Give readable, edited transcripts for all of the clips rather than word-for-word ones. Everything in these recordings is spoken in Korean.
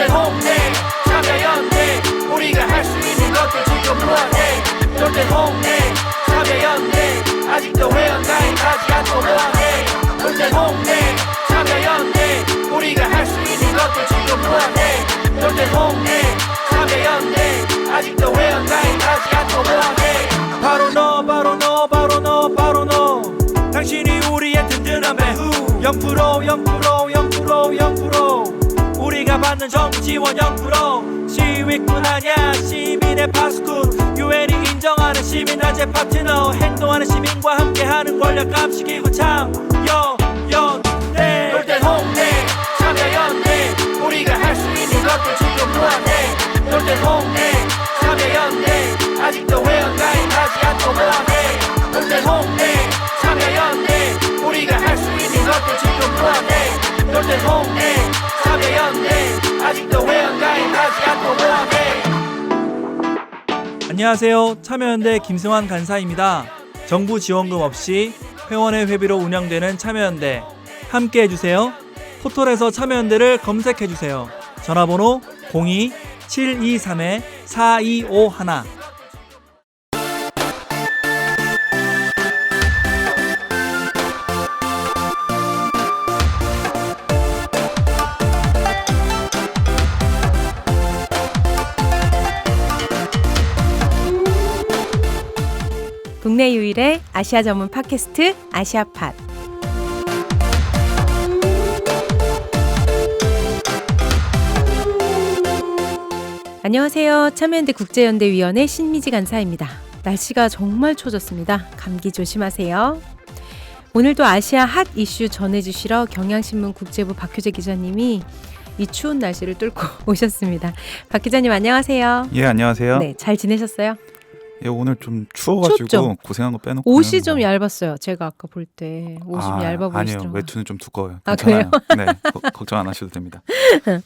돌대 홍대 참여연대 우리가 할 수 있는 것들 지금 뭐하네 돌대 홍대 참여연대 아직도 회원 가입하지 않고 뭐하네 돌대 홍대 참여연대 우리가 할 수 있는 것들 지금 뭐하네 돌대 홍대 참여연대 아직도 회원 가입하지 않고 뭐하네 바로 너 바로 너 바로 너 바로 너 당신이 우리의 든든한 배후 0% 우리가 받는 정부 지원 0% 시위꾼 아냐 시민의 파수꾼 유엔이 인정하는 시민단체 파트너 행동하는 시민과 함께하는 권력 감시기구 참여연대 돌대 홍대 참여연대 우리가 할 수 있는 것들 지금 뭐하네 돌대 홍대 참여연대 아직도 회원 가입하지 않고 뭐하네 돌대 홍대 참여연대 우리가 할 수 있는 것들 지금 뭐하네 돌대 홍대 참여연대 아직도 회원 가입하지 않고 뭐하네. 안녕하세요. 참여연대 김승환 간사입니다. 정부 지원금 없이 회원의 회비로 운영되는 참여연대 함께 해주세요. 포털에서 참여연대를 검색해주세요. 전화번호 02-723-4251 국내 유일의 아시아 전문 팟캐스트 아시아팟. 안녕하세요. 참여연대 국제연대위원회 신미지 간사입니다. 날씨가 정말 추워졌습니다. 감기 조심하세요. 오늘도 아시아 핫 이슈 전해주시러 경향신문 국제부 박효재 기자님이 이 추운 날씨를 뚫고 오셨습니다. 박 기자님 안녕하세요. 예, 안녕하세요. 네, 잘 지내셨어요? 예, 오늘 좀 추워가지고 추웠죠? 고생한 거 빼놓고 옷이 좀 얇았어요. 제가 아까 볼 때 옷이 얇아 보이시더라고요. 아니요, 외투는 좀 두꺼워요. 아, 괜찮아요. 네, 걱정 안 하셔도 됩니다. 한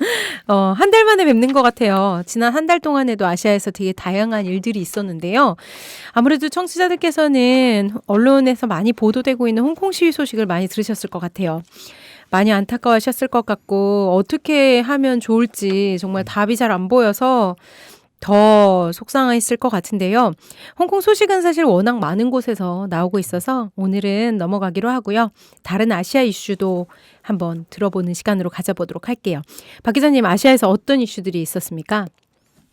달 만에 뵙는 것 같아요. 지난 한 달 동안에도 아시아에서 되게 다양한 일들이 있었는데요. 아무래도 청취자들께서는 언론에서 많이 보도되고 있는 홍콩 시위 소식을 많이 들으셨을 것 같아요. 많이 안타까워하셨을 것 같고 어떻게 하면 좋을지 정말 답이 잘 안 보여서 더 속상했을 것 같은데요. 홍콩 소식은 사실 워낙 많은 곳에서 나오고 있어서 오늘은 넘어가기로 하고요. 다른 아시아 이슈도 한번 들어보는 시간으로 가져보도록 할게요. 박 기자님, 아시아에서 어떤 이슈들이 있었습니까?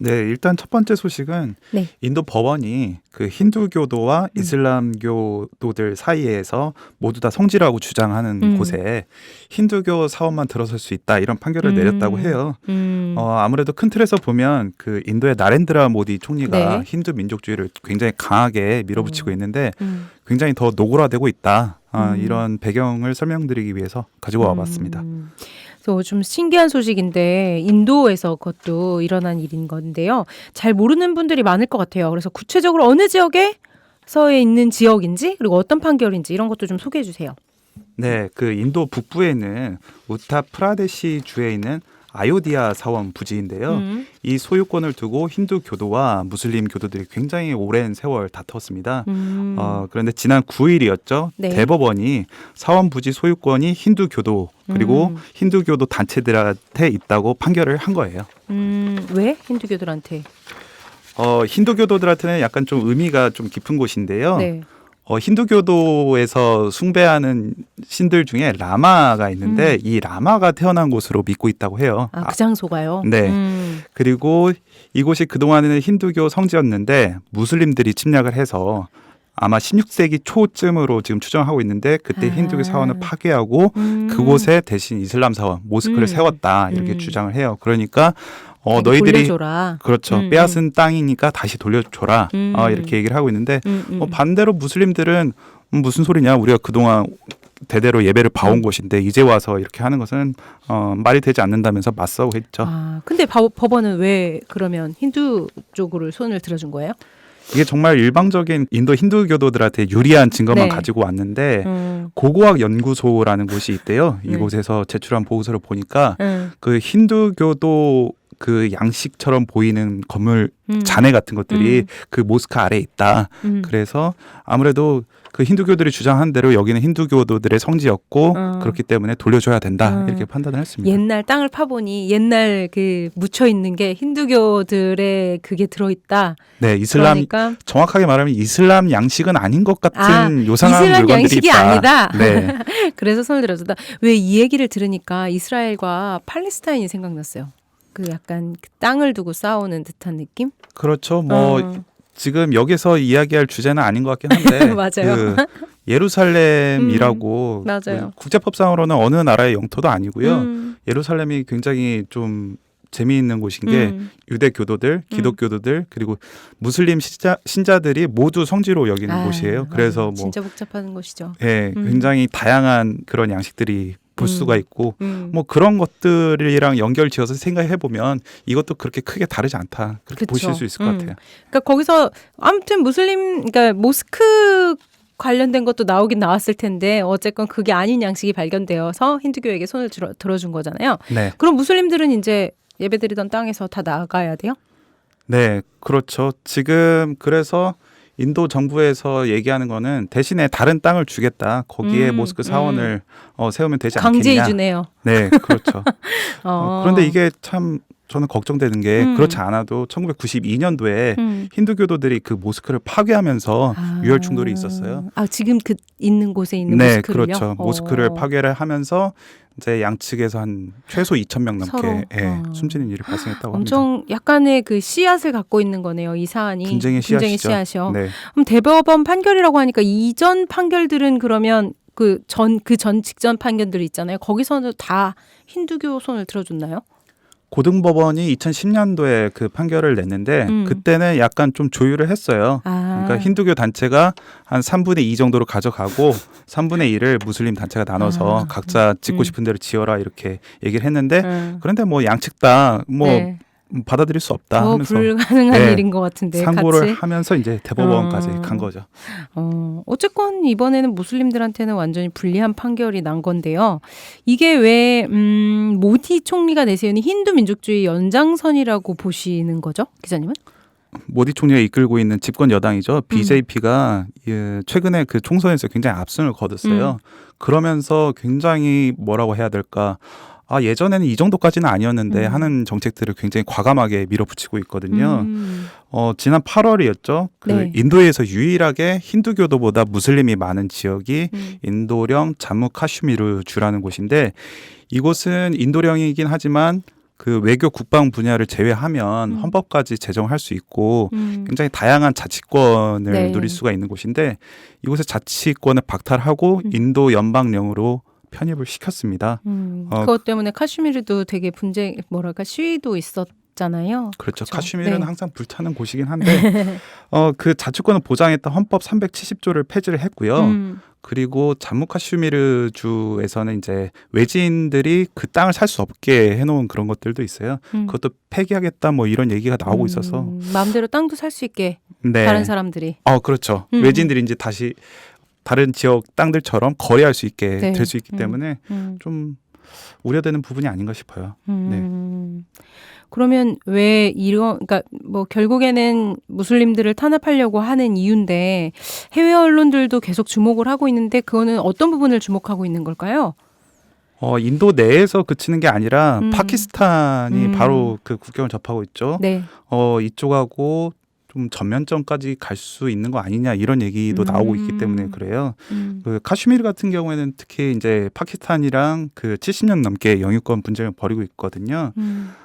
네, 일단 첫 번째 소식은 네. 인도 법원이 그 힌두교도와 이슬람교도들 사이에서 모두 다 성지라고 주장하는 곳에 힌두교 사원만 들어설 수 있다 이런 판결을 내렸다고 해요. 아무래도 큰 틀에서 보면 그 인도의 나렌드라 모디 총리가 네. 힌두 민족주의를 굉장히 강하게 밀어붙이고 있는데 굉장히 더 노골화되고 있다. 이런 배경을 설명드리기 위해서 가지고 와봤습니다. 좀 신기한 소식인데 인도에서 그것도 일어난 일인 건데요. 잘 모르는 분들이 많을 것 같아요. 그래서 구체적으로 어느 지역에서 있는 지역인지 그리고 어떤 판결인지 이런 것도 좀 소개해 주세요. 네, 그 인도 북부에 있는 우타프라데시 주에 있는 아요디아 사원 부지인데요. 이 소유권을 두고 힌두 교도와 무슬림 교도들이 굉장히 오랜 세월 다퉜습니다. 그런데 지난 9일이었죠. 네. 대법원이 사원 부지 소유권이 힌두 교도 그리고 힌두 교도 단체들한테 있다고 판결을 한 거예요. 왜 힌두교들한테? 힌두 교도들한테는 약간 좀 의미가 좀 깊은 곳인데요. 네. 힌두교도에서 숭배하는 신들 중에 라마가 있는데 이 라마가 태어난 곳으로 믿고 있다고 해요. 그 장소가요? 네. 그리고 이곳이 그동안에는 힌두교 성지였는데 무슬림들이 침략을 해서 아마 16세기 초쯤으로 지금 추정하고 있는데 그때 힌두교 사원을 파괴하고 그곳에 대신 이슬람 사원, 모스크를 세웠다 이렇게 주장을 해요. 그러니까 너희들이 돌려줘라. 그렇죠. 빼앗은 땅이니까 다시 돌려줘라. 이렇게 얘기를 하고 있는데 반대로 무슬림들은 무슨 소리냐. 우리가 그동안 대대로 예배를 봐온 곳인데 이제 와서 이렇게 하는 것은 말이 되지 않는다면서 맞서고 했죠. 근데 법원은 왜 그러면 힌두 쪽으로 손을 들어준 거예요? 이게 정말 일방적인 인도 힌두교도들한테 유리한 증거만 네. 가지고 왔는데 고고학 연구소라는 곳이 있대요. 이곳에서 제출한 보고서를 보니까 그 힌두교도 그 양식처럼 보이는 건물 잔해 같은 것들이 그 모스크 아래에 있다. 그래서 아무래도 그 힌두교들이 주장한 대로 여기는 힌두교도들의 성지였고 그렇기 때문에 돌려줘야 된다. 이렇게 판단을 했습니다. 옛날 땅을 파보니 옛날 그 묻혀 있는 게 힌두교들의 그게 들어있다. 네, 이슬람 그러니까 정확하게 말하면 이슬람 양식은 아닌 것 같은 요상한 이슬람 물건들이 양식이 있다. 아니다. 네, 그래서 손을 들어줬다. 왜 이 얘기를 들으니까 이스라엘과 팔레스타인이 생각났어요. 그 약간 그 땅을 두고 싸우는 듯한 느낌? 그렇죠. 뭐 지금 여기서 이야기할 주제는 아닌 것 같긴 한데 맞아요. 그 예루살렘이라고 맞아요. 국제법상으로는 어느 나라의 영토도 아니고요. 예루살렘이 굉장히 좀 재미있는 곳인 게 유대 교도들, 기독교도들 그리고 무슬림 신자들이 모두 성지로 여기는 곳이에요. 그래서 뭐 진짜 복잡한 곳이죠. 예, 굉장히 다양한 그런 양식들이 볼 수가 있고 뭐 그런 것들이랑 연결지어서 생각해 보면 이것도 그렇게 크게 다르지 않다. 그렇게 그쵸. 보실 수 있을 것 같아요. 그러니까 거기서 아무튼 무슬림, 그러니까 모스크 관련된 것도 나오긴 나왔을 텐데 어쨌건 그게 아닌 양식이 발견되어서 힌두교에게 손을 들어준 거잖아요. 네. 그럼 무슬림들은 이제 예배드리던 땅에서 다 나가야 돼요? 네, 그렇죠. 지금 그래서 인도 정부에서 얘기하는 거는 대신에 다른 땅을 주겠다. 거기에 모스크 사원을 세우면 되지 않겠냐. 강제 이주네요. 네, 그렇죠. 그런데 이게 참 저는 걱정되는 게 그렇지 않아도 1992년도에 힌두교도들이 그 모스크를 파괴하면서 유혈 충돌이 있었어요. 아, 지금 그 있는 곳에 있는 네, 모스크를요? 그렇죠. 모스크를 파괴를 하면서 이제 양측에서 한 최소 2,000명 넘게 숨지는 일이 발생했다고 합니다. 엄청 약간의 그 씨앗을 갖고 있는 거네요. 이 사안이. 분쟁의 씨앗이죠. 씨앗이요. 네. 그럼 대법원 판결이라고 하니까 이전 판결들은 그러면 그 전 직전 판결들이 있잖아요. 거기서는 다 힌두교 손을 들어줬나요? 고등법원이 2010년도에 그 판결을 냈는데 그때는 약간 좀 조율을 했어요. 그러니까 힌두교 단체가 한 3분의 2 정도로 가져가고 3분의 1을 무슬림 단체가 나눠서 각자 짓고 싶은 대로 지어라 이렇게 얘기를 했는데 그런데 뭐 양측 다 뭐 받아들일 수 없다 하면서 불가능한 일인 것 같은데 상고를 같이? 하면서 이제 대법원까지 간 거죠. 어쨌건 이번에는 무슬림들한테는 완전히 불리한 판결이 난 건데요. 이게 왜 모디 총리가 내세우는 힌두 민족주의 연장선이라고 보시는 거죠, 기자님은? 모디 총리가 이끌고 있는 집권 여당이죠. BJP가 최근에 그 총선에서 굉장히 압승을 거뒀어요. 그러면서 굉장히 뭐라고 해야 될까? 예전에는 이 정도까지는 아니었는데 하는 정책들을 굉장히 과감하게 밀어붙이고 있거든요. 지난 8월이었죠. 네. 인도에서 유일하게 힌두교도보다 무슬림이 많은 지역이 인도령 잠무 카슈미르주라는 곳인데 이곳은 인도령이긴 하지만 그 외교 국방 분야를 제외하면 헌법까지 제정할 수 있고 굉장히 다양한 자치권을 누릴 수가 있는 곳인데 이곳의 자치권을 박탈하고 인도 연방령으로 편입을 시켰습니다. 그것 때문에 카슈미르도 되게 분쟁 시위도 있었잖아요. 그렇죠. 그렇죠. 카슈미르는 항상 불타는 곳이긴 한데 그 자치권을 보장했던 헌법 370조를 폐지를 했고요. 그리고 잠무 카슈미르주에서는 이제 외지인들이 그 땅을 살 수 없게 해놓은 그런 것들도 있어요. 그것도 폐기하겠다 뭐 이런 얘기가 나오고 있어서 마음대로 땅도 살 수 있게 네. 다른 사람들이. 그렇죠. 외지인들이 이제 다시 다른 지역 땅들처럼 거래할 수 있게 될 수 있기 때문에 좀 우려되는 부분이 아닌가 싶어요. 네. 그러면 왜 그러니까 뭐 결국에는 무슬림들을 탄압하려고 하는 이유인데 해외 언론들도 계속 주목을 하고 있는데 그거는 어떤 부분을 주목하고 있는 걸까요? 인도 내에서 그치는 게 아니라 파키스탄이 바로 그 국경을 접하고 있죠. 네. 이쪽하고 좀 전면전까지 갈 수 있는 거 아니냐 이런 얘기도 나오고 있기 때문에 그래요. 그 카슈미르 같은 경우에는 특히 이제 파키스탄이랑 그 70년 넘게 영유권 분쟁을 벌이고 있거든요.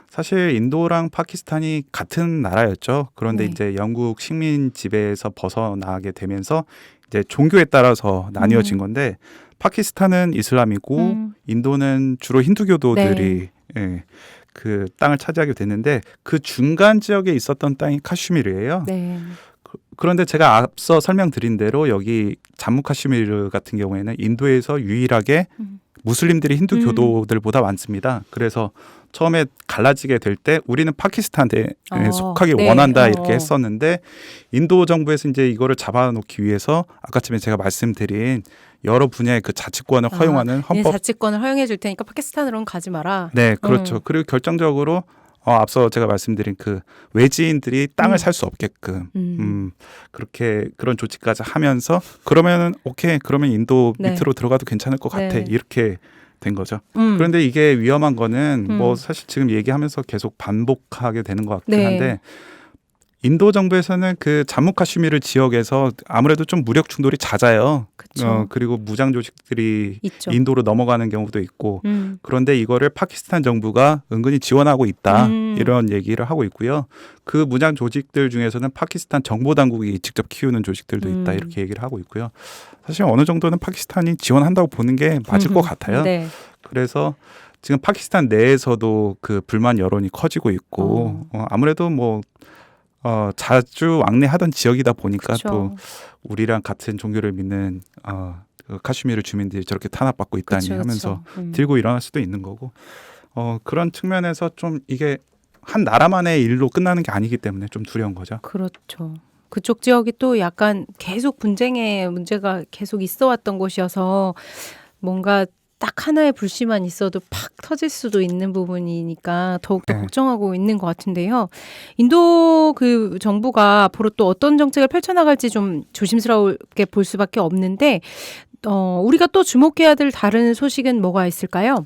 사실 인도랑 파키스탄이 같은 나라였죠. 그런데 이제 영국 식민 지배에서 벗어나게 되면서 이제 종교에 따라서 나뉘어진 건데 파키스탄은 이슬람이고 인도는 주로 힌두교도들이 그 땅을 차지하게 됐는데 그 중간 지역에 있었던 땅이 카슈미르예요. 네. 그런데 제가 앞서 설명드린 대로 여기 잠무 카슈미르 같은 경우에는 인도에서 유일하게 무슬림들이 힌두교도들보다 많습니다. 그래서 처음에 갈라지게 될 때 우리는 파키스탄에 속하기 원한다 이렇게 했었는데 인도 정부에서 이제 이거를 잡아놓기 위해서 아까쯤에 제가 말씀드린 여러 분야의 그 자치권을 허용하는 헌법 자치권을 허용해 줄 테니까 파키스탄으로는 가지 마라. 네, 그렇죠. 그리고 결정적으로 앞서 제가 말씀드린 그 외지인들이 땅을 살 수 없게끔 그렇게 그런 조치까지 하면서 그러면은 오케이 그러면 인도 네. 밑으로 들어가도 괜찮을 것 같아 네. 이렇게 된 거죠. 그런데 이게 위험한 거는 뭐 사실 지금 얘기하면서 계속 반복하게 되는 것 같긴 네. 한데 인도 정부에서는 그 잠무 카슈미르 지역에서 아무래도 좀 무력 충돌이 잦아요. 그쵸. 그리고 무장 조직들이 있죠. 인도로 넘어가는 경우도 있고 음. 그런데 이거를 파키스탄 정부가 은근히 지원하고 있다 이런 얘기를 하고 있고요. 그 무장 조직들 중에서는 파키스탄 정보 당국이 직접 키우는 조직들도 있다 이렇게 얘기를 하고 있고요. 사실 어느 정도는 파키스탄이 지원한다고 보는 게 맞을 것 같아요. 네. 그래서 지금 파키스탄 내에서도 그 불만 여론이 커지고 있고 아무래도 뭐 자주 왕래하던 지역이다 보니까 그쵸. 또 우리랑 같은 종교를 믿는 그 카슈미르 주민들이 저렇게 탄압받고 있다니 그쵸, 하면서 그쵸. 들고 일어날 수도 있는 거고 그런 측면에서 좀 이게 한 나라만의 일로 끝나는 게 아니기 때문에 좀 두려운 거죠. 그렇죠. 그쪽 지역이 또 약간 계속 분쟁의 문제가 계속 있어 왔던 곳이어서 뭔가 딱 하나의 불씨만 있어도 팍 터질 수도 있는 부분이니까 더욱더 네. 걱정하고 있는 것 같은데요. 인도 그 정부가 앞으로 또 어떤 정책을 펼쳐나갈지 좀 조심스럽게 볼 수밖에 없는데 우리가 또 주목해야 될 다른 소식은 뭐가 있을까요?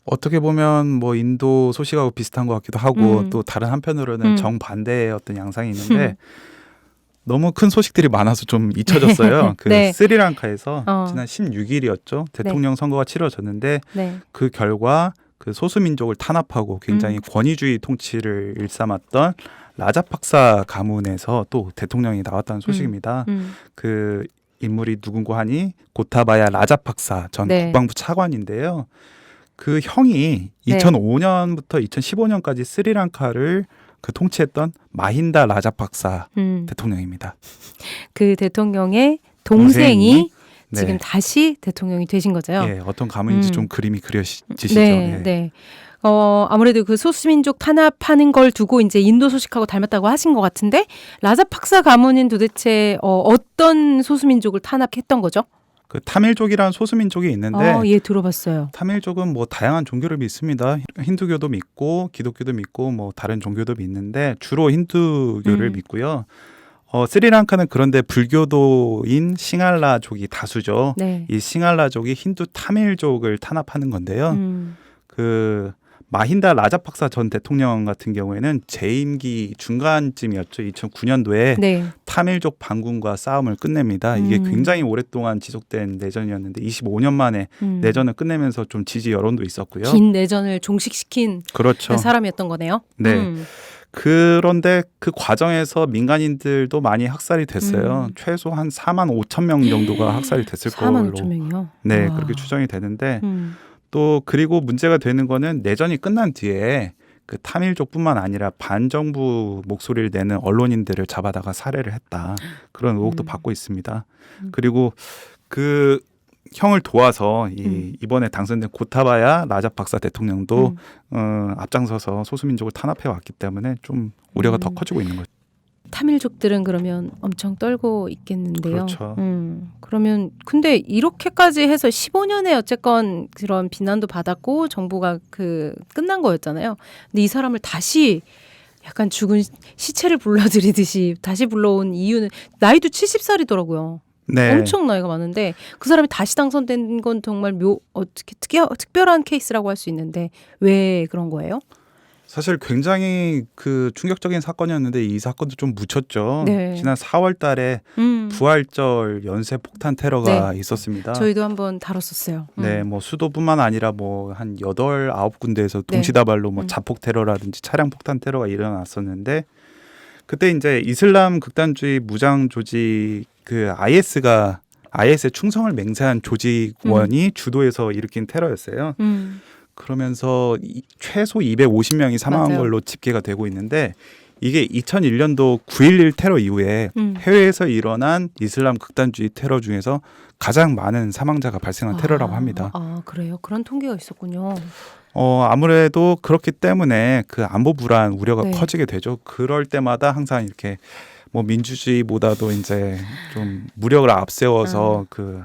어떻게 보면 뭐 인도 소식하고 비슷한 것 같기도 하고 또 다른 한편으로는 음. 정반대의 어떤 양상이 있는데 너무 큰 소식들이 많아서 좀 잊혀졌어요. 그 네. 스리랑카에서 지난 16일이었죠. 대통령 선거가 치러졌는데 네. 그 결과 그 소수민족을 탄압하고 굉장히 권위주의 통치를 일삼았던 라자팍사 가문에서 또 대통령이 나왔다는 소식입니다. 그 인물이 누군고 하니 고타바야 라자팍사 전 네. 국방부 차관인데요. 그 형이 네. 2005년부터 2015년까지 스리랑카를 그 통치했던 마힌다 라자팍사 대통령입니다. 그 대통령의 동생이 네. 지금 다시 대통령이 되신 거죠. 예, 어떤 가문인지 좀 그림이 그려지시죠. 네, 예. 네. 아무래도 그 소수민족 탄압하는 걸 두고 이제 인도 소식하고 닮았다고 하신 것 같은데 라자팍사 가문은 도대체 어떤 소수민족을 탄압했던 거죠? 그 타밀족이라는 소수민족이 있는데 예, 들어봤어요. 타밀족은 뭐 다양한 종교를 믿습니다. 힌두교도 믿고 기독교도 믿고 뭐 다른 종교도 믿는데 주로 힌두교를 믿고요. 스리랑카는 그런데 불교도인 싱할라족이 다수죠. 네. 이 싱할라족이 힌두 타밀족을 탄압하는 건데요. 그 마힌다 라자팍사 전 대통령 같은 경우에는 재임기 중간쯤이었죠. 2009년도에 네. 타밀족 반군과 싸움을 끝냅니다. 이게 굉장히 오랫동안 지속된 내전이었는데 25년 만에 내전을 끝내면서 좀 지지 여론도 있었고요. 긴 내전을 종식시킨 그렇죠. 사람이었던 거네요. 네. 그런데 그 과정에서 민간인들도 많이 학살이 됐어요. 최소 한 4만 5천 명 정도가 학살이 됐을 4만 걸로 5천 명이요? 네, 와. 그렇게 추정이 되는데 또 그리고 문제가 되는 거는 내전이 끝난 뒤에 그 타밀족뿐만 아니라 반정부 목소리를 내는 언론인들을 잡아다가 살해를 했다. 그런 의혹도 받고 있습니다. 그리고 그 형을 도와서 이번에 당선된 고타바야 라자팍사 대통령도 앞장서서 소수민족을 탄압해 왔기 때문에 좀 우려가 더 커지고 있는 거죠. 타밀족들은 그러면 엄청 떨고 있겠는데요. 그렇죠. 그러면 근데 이렇게까지 해서 15년에 어쨌건 그런 비난도 받았고 정부가 그 끝난 거였잖아요. 근데 이 사람을 다시 약간 죽은 시체를 불러들이듯이 다시 불러온 이유는 나이도 70살이더라고요. 네. 엄청 나이가 많은데 그 사람이 다시 당선된 건 정말 어떻게 특별한 케이스라고 할 수 있는데 왜 그런 거예요? 사실 굉장히 그 충격적인 사건이었는데 이 사건도 좀 묻혔죠. 네. 지난 4월 달에 부활절 연쇄 폭탄 테러가 있었습니다. 저희도 한번 다뤘었어요. 네, 뭐 수도뿐만 아니라 뭐 한 8, 9군데에서 동시다발로 뭐 자폭 테러라든지 차량 폭탄 테러가 일어났었는데 그때 이제 이슬람 극단주의 무장 조직 그 IS에 충성을 맹세한 조직원이 주도해서 일으킨 테러였어요. 그러면서 최소 250명이 사망한 맞아요. 걸로 집계가 되고 있는데 이게 2001년도 9.11 테러 이후에 해외에서 일어난 이슬람 극단주의 테러 중에서 가장 많은 사망자가 발생한 테러라고 합니다. 아, 그래요? 그런 통계가 있었군요. 아무래도 그렇기 때문에 그 안보 불안 우려가 네. 커지게 되죠. 그럴 때마다 항상 이렇게 뭐 민주주의보다도 이제 좀 무력을 앞세워서 그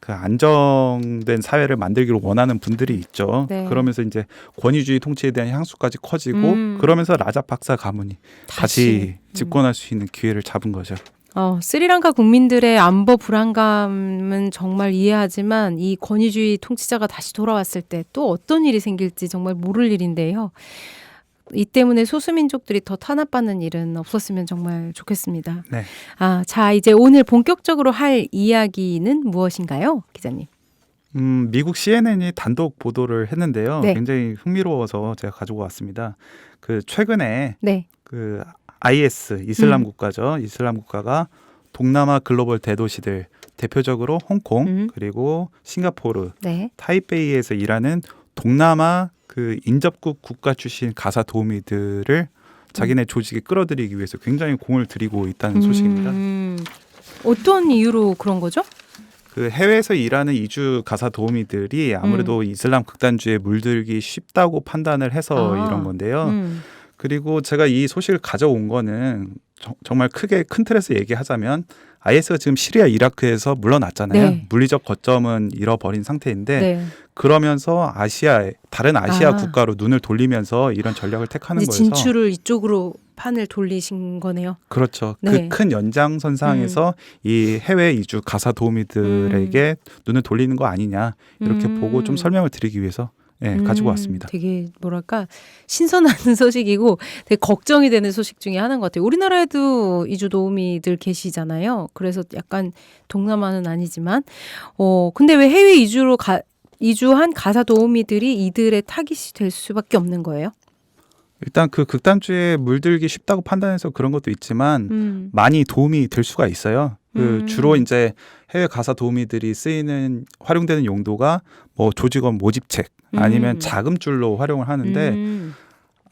그 안정된 사회를 만들기를 원하는 분들이 있죠. 네. 그러면서 이제 권위주의 통치에 대한 향수까지 커지고 그러면서 라자팍사 가문이 다시 집권할 수 있는 기회를 잡은 거죠. 스리랑카 국민들의 안보 불안감은 정말 이해하지만 이 권위주의 통치자가 다시 돌아왔을 때 또 어떤 일이 생길지 정말 모를 일인데요. 이 때문에 소수민족들이 더 탄압받는 일은 없었으면 정말 좋겠습니다. 네. 자, 이제 오늘 본격적으로 할 이야기는 무엇인가요, 기자님? 미국 CNN이 단독 보도를 했는데요. 네. 굉장히 흥미로워서 제가 가지고 왔습니다. 그 최근에 네. 그 IS 이슬람 국가죠. 이슬람 국가가 동남아 글로벌 대도시들 대표적으로 홍콩 그리고 싱가포르, 네. 타이베이에서 일하는 동남아 그 인접국 국가 출신 가사 도우미들을 자기네 조직에 끌어들이기 위해서 굉장히 공을 들이고 있다는 소식입니다. 어떤 이유로 그런 거죠? 그 해외에서 일하는 이주 가사 도우미들이 아무래도 이슬람 극단주의에 물들기 쉽다고 판단을 해서 이런 건데요. 그리고 제가 이 소식을 가져온 거는 정말 크게 큰 틀에서 얘기하자면 IS가 지금 시리아 이라크에서 물러났잖아요. 네. 물리적 거점은 잃어버린 상태인데 네. 그러면서 다른 아시아 국가로 눈을 돌리면서 이런 전략을 택하는 거여서 진출을 이쪽으로 판을 돌리신 거네요. 그렇죠. 네. 그 큰 연장선상에서 이 해외 이주 가사 도우미들에게 눈을 돌리는 거 아니냐 이렇게 보고 좀 설명을 드리기 위해서 가지고 왔습니다. 되게 뭐랄까 신선한 소식이고 되게 걱정이 되는 소식 중에 하나인 것 같아요. 우리나라에도 이주 도우미들 계시잖아요. 그래서 약간 동남아는 아니지만 근데 왜 해외 이주한 가사 도우미들이 이들의 타깃이 될 수밖에 없는 거예요? 일단 그 극단주의에 물들기 쉽다고 판단해서 그런 것도 있지만 많이 도움이 될 수가 있어요. 주로 이제 해외 가사 도우미들이 활용되는 용도가 뭐 조직원 모집책 아니면 자금줄로 활용을 하는데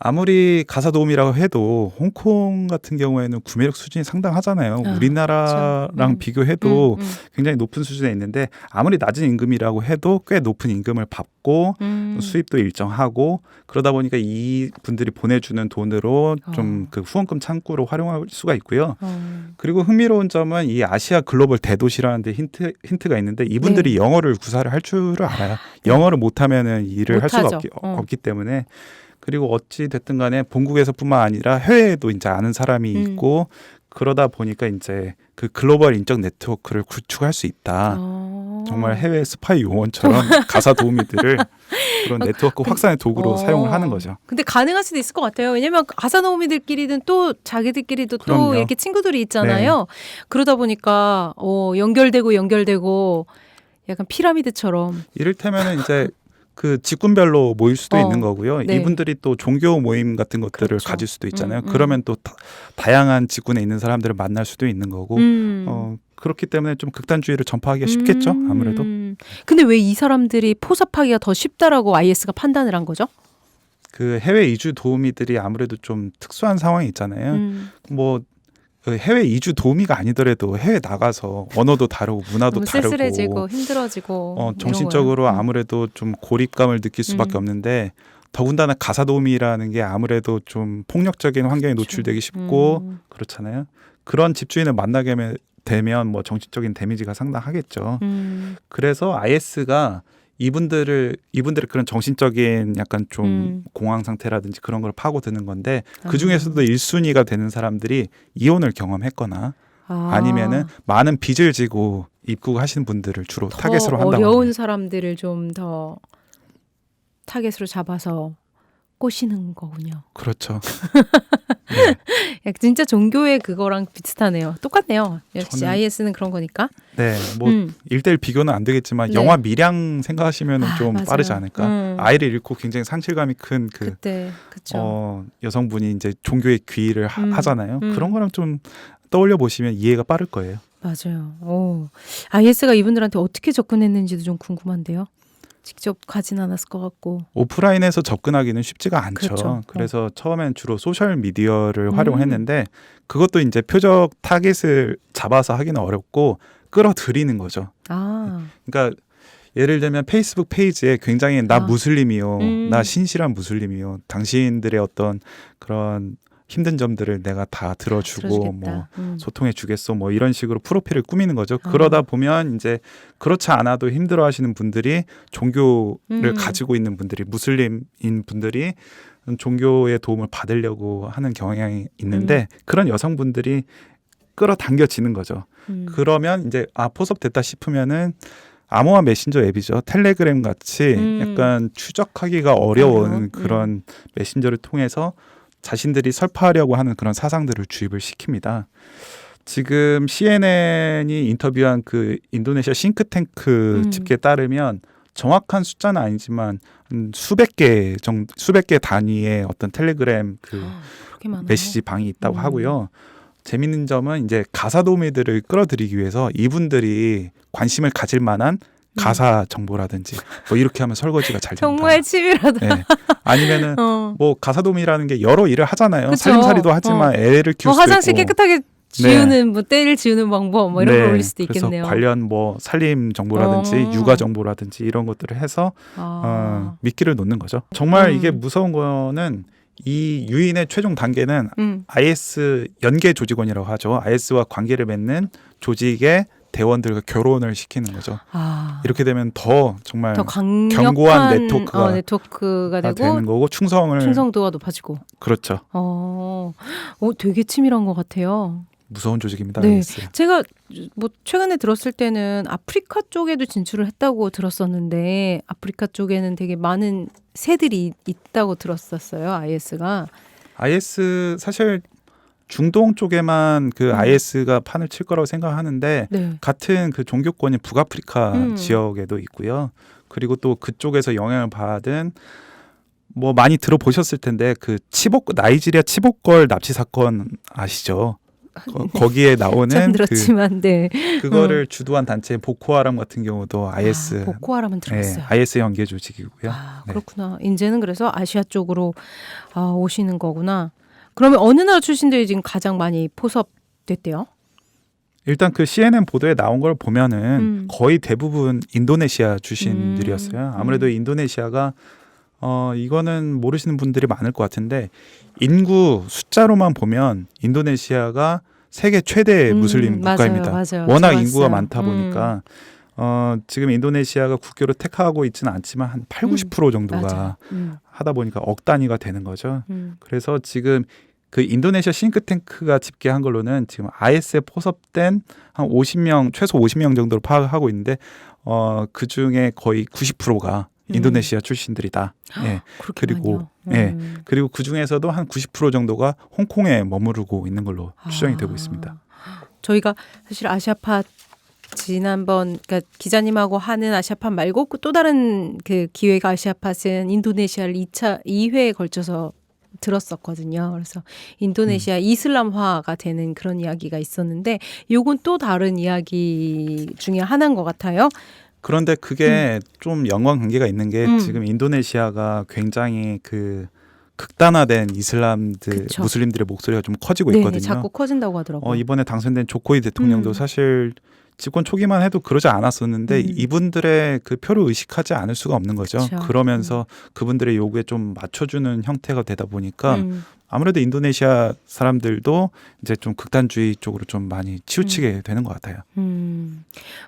아무리 가사 도우미라고 해도 홍콩 같은 경우에는 구매력 수준이 상당하잖아요. 우리나라랑 그렇죠. 비교해도 굉장히 높은 수준에 있는데 아무리 낮은 임금이라고 해도 꽤 높은 임금을 받고 수입도 일정하고 그러다 보니까 이 분들이 보내주는 돈으로 좀 그 후원금 창구로 활용할 수가 있고요. 그리고 흥미로운 점은 이 아시아 글로벌 대도시라는 데 힌트가 있는데 이분들이 영어를 구사를 할 줄을 알아요. 영어를 못하면은 일을 할 수가 없기 때문에 그리고 어찌 됐든 간에 본국에서뿐만 아니라 해외에도 이제 아는 사람이 있고 그러다 보니까 이제 그 글로벌 인적 네트워크를 구축할 수 있다. 정말 해외 스파이 요원처럼 가사 도우미들을 그런 네트워크 확산의 도구로 사용을 하는 거죠. 근데 가능할 수도 있을 것 같아요. 왜냐면 가사 도우미들끼리는 또 자기들끼리도 그럼요. 또 이렇게 친구들이 있잖아요. 그러다 보니까 연결되고 약간 피라미드처럼. 이를테면은 이제 그 직군별로 모일 수도 있는 거고요. 네. 이분들이 또 종교 모임 같은 것들을 그렇죠. 가질 수도 있잖아요. 그러면 또 다양한 직군에 있는 사람들을 만날 수도 있는 거고 그렇기 때문에 좀 극단주의를 전파하기가 쉽겠죠. 아무래도. 근데 왜 이 사람들이 포섭하기가 더 쉽다라고 IS가 판단을 한 거죠? 그 해외 이주 도우미들이 아무래도 좀 특수한 상황이 있잖아요. 뭐 해외 이주 도우미가 아니더라도 해외 나가서 언어도 다르고 문화도 너무 다르고 쓸쓸해지고 힘들어지고 정신적으로 아무래도 좀 고립감을 느낄 수밖에 없는데 더군다나 가사 도우미라는 게 아무래도 좀 폭력적인 환경에 노출되기 쉽고 그렇잖아요. 그런 집주인을 만나게 되면 뭐 정신적인 데미지가 상당하겠죠. 그래서 IS가 이분들의 그런 정신적인 약간 좀 공황 상태라든지 그런 걸 파고드는 건데 그 중에서도 1순위가 되는 사람들이 이혼을 경험했거나 아니면은 많은 빚을 지고 입국하시는 분들을 주로 타겟으로 한다고 어려운 합니다. 사람들을 좀 더 타겟으로 잡아서 꼬시는 거군요. 그렇죠. 진짜 종교의 그거랑 비슷하네요. 똑같네요. 역시 저는- IS는 그런 거니까. 네, 뭐 1대1 비교는 안 되겠지만 네. 영화 밀양 생각하시면 좀 맞아요. 빠르지 않을까. 아이를 잃고 굉장히 상실감이 큰 그때 그쵸. 여성분이 이제 종교에 귀의를 하잖아요. 그런 거랑 좀 떠올려 보시면 이해가 빠를 거예요. 맞아요. IS가 이분들한테 어떻게 접근했는지도 좀 궁금한데요. 직접 가진 않았을 것 같고. 오프라인에서 접근하기는 쉽지가 않죠. 그렇죠. 그래서 처음엔 주로 소셜 미디어를 활용했는데 그것도 이제 표적 타겟을 잡아서 하기는 어렵고 끌어들이는 거죠. 그러니까 예를 들면 페이스북 페이지에 굉장히 나 무슬림이요, 나 신실한 무슬림이요, 당신들의 어떤 그런 힘든 점들을 내가 다 들어주고 들어주겠다. 뭐 소통해 주겠어 뭐 이런 식으로 프로필을 꾸미는 거죠. 그러다 보면 이제 그렇지 않아도 힘들어하시는 분들이 종교를 가지고 있는 분들이 무슬림인 분들이 종교의 도움을 받으려고 하는 경향이 있는데 그런 여성분들이 끌어당겨지는 거죠. 그러면 이제 포섭됐다 싶으면은 암호화 메신저 앱이죠. 텔레그램 같이 약간 추적하기가 어려운 그런 메신저를 통해서 자신들이 설파하려고 하는 그런 사상들을 주입을 시킵니다. 지금 CNN이 인터뷰한 그 인도네시아 싱크탱크 집계에 따르면 정확한 숫자는 아니지만 수백 개 단위의 어떤 텔레그램 그 메시지 방이 있다고 하고요. 재밌는 점은 이제 가사 도우미들을 끌어들이기 위해서 이분들이 관심을 가질 만한 가사 정보라든지 뭐 이렇게 하면 설거지가 잘 된다. 정말 치밀하다. 네. 아니면은 뭐 가사 도우미라는 게 여러 일을 하잖아요. 그쵸. 살림살이도 하지만 애를 키울 수도 화장실 있고. 깨끗하게 지우는 뭐 때를 지우는 방법 뭐 이런 걸 올릴 수도 그래서 있겠네요. 관련 뭐 살림 정보라든지 육아 정보라든지 이런 것들을 해서 미끼를 놓는 거죠. 정말 이게 무서운 거는 이 유인의 최종 단계는 IS 연계 조직원이라고 하죠. IS와 관계를 맺는 조직의 대원들과 결혼을 시키는 거죠. 이렇게 되면 더 정말 더 견고한 네트워크가 되고 되는 거고 충성도가 높아지고. 그렇죠. 되게 치밀한 것 같아요. 무서운 조직입니다. 네. IS. 제가 뭐 최근에 들었을 때는 아프리카 쪽에도 진출을 했다고 들었었는데 아프리카 쪽에는 되게 많은 새들이 있다고 들었었어요. IS가. IS 사실 중동 쪽에만 그 IS가 판을 칠 거라고 생각하는데 네. 같은 같은 그 종교권인 북아프리카 지역에도 있고요. 그리고 또 그쪽에서 영향을 받은 뭐 많이 들어보셨을 텐데 그 나이지리아 치복걸 납치 사건 아시죠? 거기에 나오는 참 들었지만 그거를 주도한 단체 보코하람 같은 경우도 IS 보코하람은 들었어요. IS 연계 조직이고요. 그렇구나. 이제는 그래서 아시아 쪽으로 오시는 거구나. 그러면 어느 나라 출신들이 지금 가장 많이 포섭됐대요? 일단 그 CNN 보도에 나온 걸 보면은 거의 대부분 인도네시아 출신들이었어요. 아무래도 인도네시아가 이거는 모르시는 분들이 많을 것 같은데 인구 숫자로만 보면 인도네시아가 세계 최대 무슬림 국가입니다. 맞아요. 워낙 인구가 많다 보니까 지금 인도네시아가 국교를 택하고 있지는 않지만 한 80-90% 정도가 하다 보니까 억 단위가 되는 거죠. 그래서 지금 그 인도네시아 싱크탱크가 집계한 걸로는 지금 IS에 포섭된 한 50명, 최소 50명 정도로 파악하고 있는데 그 중에 거의 90%가 인도네시아 출신들이다. 그리고 그리고 그 중에서도 한 90% 정도가 홍콩에 머무르고 있는 걸로 추정이 되고 있습니다. 저희가 사실 아시아팟 지난번 그러니까 기자님하고 하는 아시아팟 말고 또 다른 그 기획 아시아팟은 인도네시아를 2회에 걸쳐서 들었었거든요. 그래서 인도네시아 이슬람화가 되는 그런 이야기가 있었는데 요건 또 다른 이야기 중에 하나인 것 같아요. 그런데 그게 좀 연관관계가 있는 게 지금 인도네시아가 굉장히 그 극단화된 이슬람들 무슬림들의 목소리가 좀 커지고 있거든요. 자꾸 커진다고 하더라고요. 이번에 당선된 조코이 대통령도 사실 집권 초기만 해도 그러지 않았었는데 이분들의 그 표를 의식하지 않을 수가 없는 거죠. 그러면서 그분들의 요구에 좀 맞춰주는 형태가 되다 보니까 아무래도 인도네시아 사람들도 이제 좀 극단주의 쪽으로 좀 많이 치우치게 되는 것 같아요. 그럼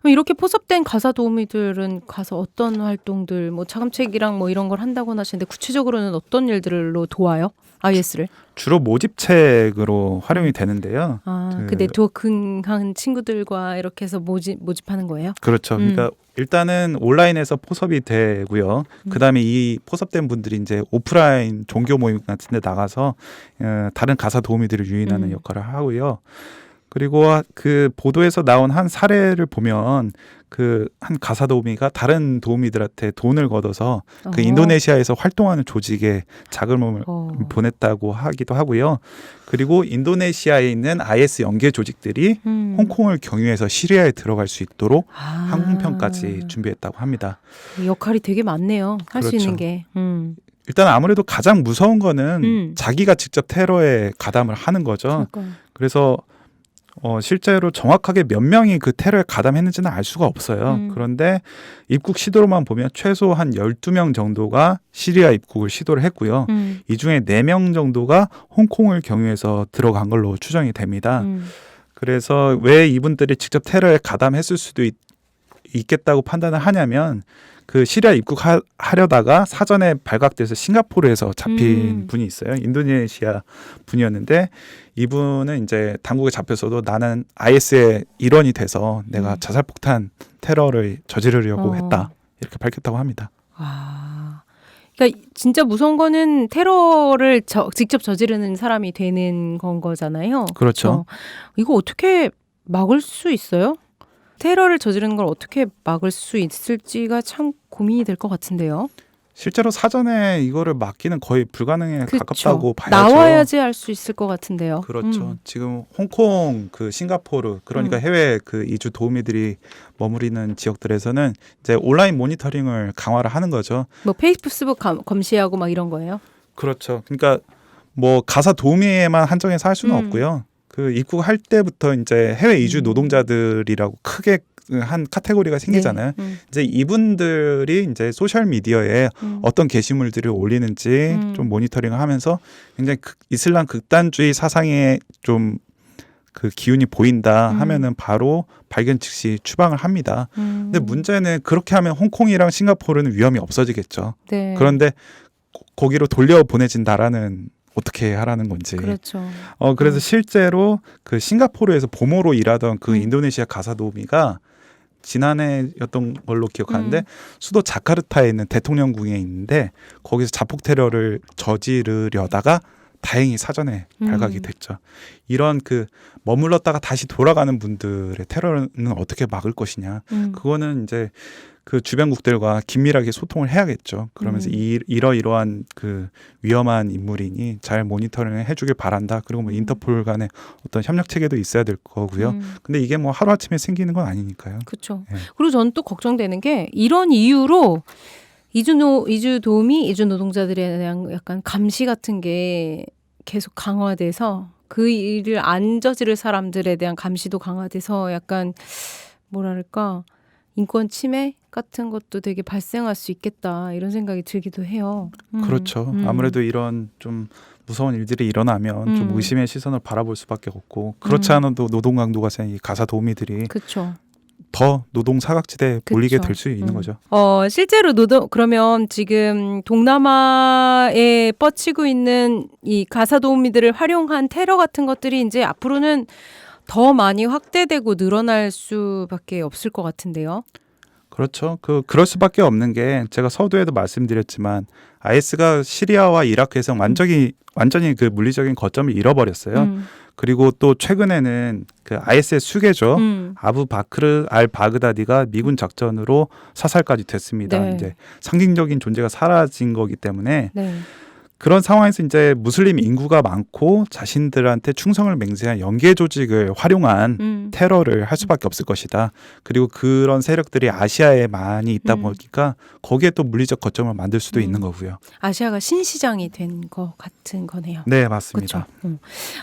이렇게 포섭된 가사 도우미들은 가서 어떤 활동들, 뭐 차감책이랑 뭐 이런 걸 한다고 하시는데 구체적으로는 어떤 일들로 도와요? IS를? 주로 모집책으로 활용이 되는데요. 그 네트워크한 친구들과 이렇게 해서 모집하는 거예요? 그렇죠. 그러니까 일단은 온라인에서 포섭이 되고요. 그다음에 이 포섭된 분들이 이제 오프라인 종교 모임 같은 데 나가서 다른 가사 도우미들을 유인하는 역할을 하고요. 그리고 그 보도에서 나온 한 사례를 보면 그 한 가사 도우미가 다른 도우미들한테 돈을 걷어서 그 인도네시아에서 활동하는 조직에 자금을 보냈다고 하기도 하고요. 그리고 인도네시아에 있는 IS 연계 조직들이 홍콩을 경유해서 시리아에 들어갈 수 있도록 항공편까지 준비했다고 합니다. 역할이 되게 많네요. 할 수 있는 게. 일단 아무래도 가장 무서운 거는 자기가 직접 테러에 가담을 하는 거죠. 그러니까요. 그래서 실제로 정확하게 몇 명이 그 테러에 가담했는지는 알 수가 없어요. 그런데 입국 시도로만 보면 최소 한 12명 정도가 시리아 입국을 시도를 했고요. 이 중에 4명 정도가 홍콩을 경유해서 들어간 걸로 추정이 됩니다. 그래서 왜 이분들이 직접 테러에 가담했을 수도 있겠다고 판단을 하냐면 그 시리아 입국하려다가 사전에 발각돼서 싱가포르에서 잡힌 분이 있어요. 인도네시아 분이었는데 이분은 이제 당국에 잡혀서도 나는 IS의 일원이 돼서 내가 자살폭탄 테러를 저지르려고 했다. 이렇게 밝혔다고 합니다. 그러니까 진짜 무서운 거는 테러를 직접 저지르는 사람이 되는 건 거잖아요. 그렇죠. 이거 어떻게 막을 수 있어요? 테러를 저지르는 걸 어떻게 막을 수 있을지가 참 고민이 될 것 같은데요. 실제로 사전에 이거를 막기는 거의 불가능에 그쵸. 가깝다고 봐야죠. 나와야지 할 수 있을 것 같은데요. 그렇죠. 지금 홍콩, 그 싱가포르, 그러니까 해외 그 이주 도우미들이 머무리는 지역들에서는 이제 온라인 모니터링을 강화를 하는 거죠. 뭐 페이스북 검시하고 막 이런 거예요? 그렇죠. 그러니까 뭐 가사 도우미에만 한정해서 할 수는 없고요. 그 입국할 때부터 이제 해외 이주 노동자들이라고 크게 한 카테고리가 생기잖아요. 네. 이제 이분들이 이제 소셜 미디어에 어떤 게시물들을 올리는지 좀 모니터링을 하면서 굉장히 이슬람 극단주의 사상에 좀 그 기운이 보인다 하면은 바로 발견 즉시 추방을 합니다. 근데 문제는 그렇게 하면 홍콩이랑 싱가포르는 위험이 없어지겠죠. 네. 그런데 거기로 돌려 보내진다라는 어떻게 하라는 건지. 그렇죠. 그래서 실제로 그 싱가포르에서 보모로 일하던 그 인도네시아 가사 도우미가 지난해였던 걸로 기억하는데 수도 자카르타에 있는 대통령궁에 있는데 거기서 자폭 테러를 저지르려다가 다행히 사전에 발각이 됐죠. 이런 그 머물렀다가 다시 돌아가는 분들의 테러는 어떻게 막을 것이냐. 그거는 이제 그 주변국들과 긴밀하게 소통을 해야겠죠. 그러면서 이러이러한 그 위험한 인물이니 잘 모니터링을 해주길 바란다. 그리고 뭐 인터폴 간의 어떤 협력 체계도 있어야 될 거고요. 근데 이게 뭐 하루아침에 생기는 건 아니니까요. 그렇죠. 네. 그리고 저는 또 걱정되는 게 이런 이유로 이주 도우미, 이주 노동자들에 대한 약간 감시 같은 게 계속 강화돼서 그 일을 안 저지를 사람들에 대한 감시도 강화돼서 약간 뭐랄까 인권 침해 같은 것도 되게 발생할 수 있겠다 이런 생각이 들기도 해요. 그렇죠. 아무래도 이런 좀 무서운 일들이 일어나면 좀 의심의 시선을 바라볼 수밖에 없고 그렇지 않아도 노동 강도가 센 이 가사 도우미들이 그렇죠. 더 노동 사각지대에 몰리게 그쵸. 될 수 있는 거죠. 실제로 그러면 지금 동남아에 뻗치고 있는 이 가사 도우미들을 활용한 테러 같은 것들이 이제 앞으로는 더 많이 확대되고 늘어날 수밖에 없을 것 같은데요. 그렇죠. 그럴 수밖에 없는 게 제가 서두에도 말씀드렸지만 IS가 시리아와 이라크에서 완전히 그 물리적인 거점을 잃어버렸어요. 그리고 또 최근에는 그 IS의 수계죠. 아부 바크르 알 바그다디가 미군 작전으로 사살까지 됐습니다. 네. 이제 상징적인 존재가 사라진 거기 때문에 네. 그런 상황에서 이제 무슬림 인구가 많고 자신들한테 충성을 맹세한 연계 조직을 활용한 테러를 할 수밖에 없을 것이다. 그리고 그런 세력들이 아시아에 많이 있다 보니까 거기에 또 물리적 거점을 만들 수도 있는 거고요. 아시아가 신시장이 된 것 같은 거네요. 네, 맞습니다. 그렇죠.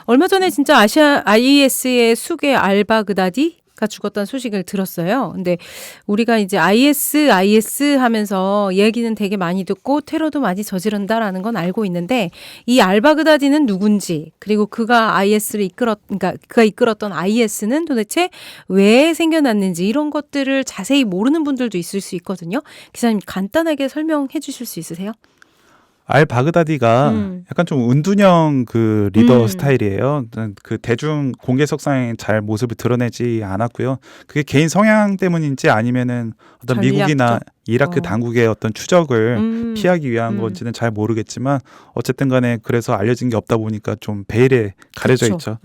얼마 전에 진짜 IS의 수계 알바그다디가 죽었다는 소식을 들었어요. 근데 우리가 이제 IS 하면서 얘기는 되게 많이 듣고 테러도 많이 저지른다라는 건 알고 있는데 이 알바그다디는 누군지 그리고 그가 그러니까 그가 이끌었던 IS는 도대체 왜 생겨났는지 이런 것들을 자세히 모르는 분들도 있을 수 있거든요. 기자님 간단하게 설명해 주실 수 있으세요? 알 바그다디가 약간 좀 은둔형 그 리더 스타일이에요. 그 대중 공개석상에 잘 모습을 드러내지 않았고요. 그게 개인 성향 때문인지 아니면은 어떤 미국이나 이라크 당국의 어떤 추적을 피하기 위한 건지는 잘 모르겠지만 어쨌든 간에 그래서 알려진 게 없다 보니까 좀 베일에 가려져 있죠.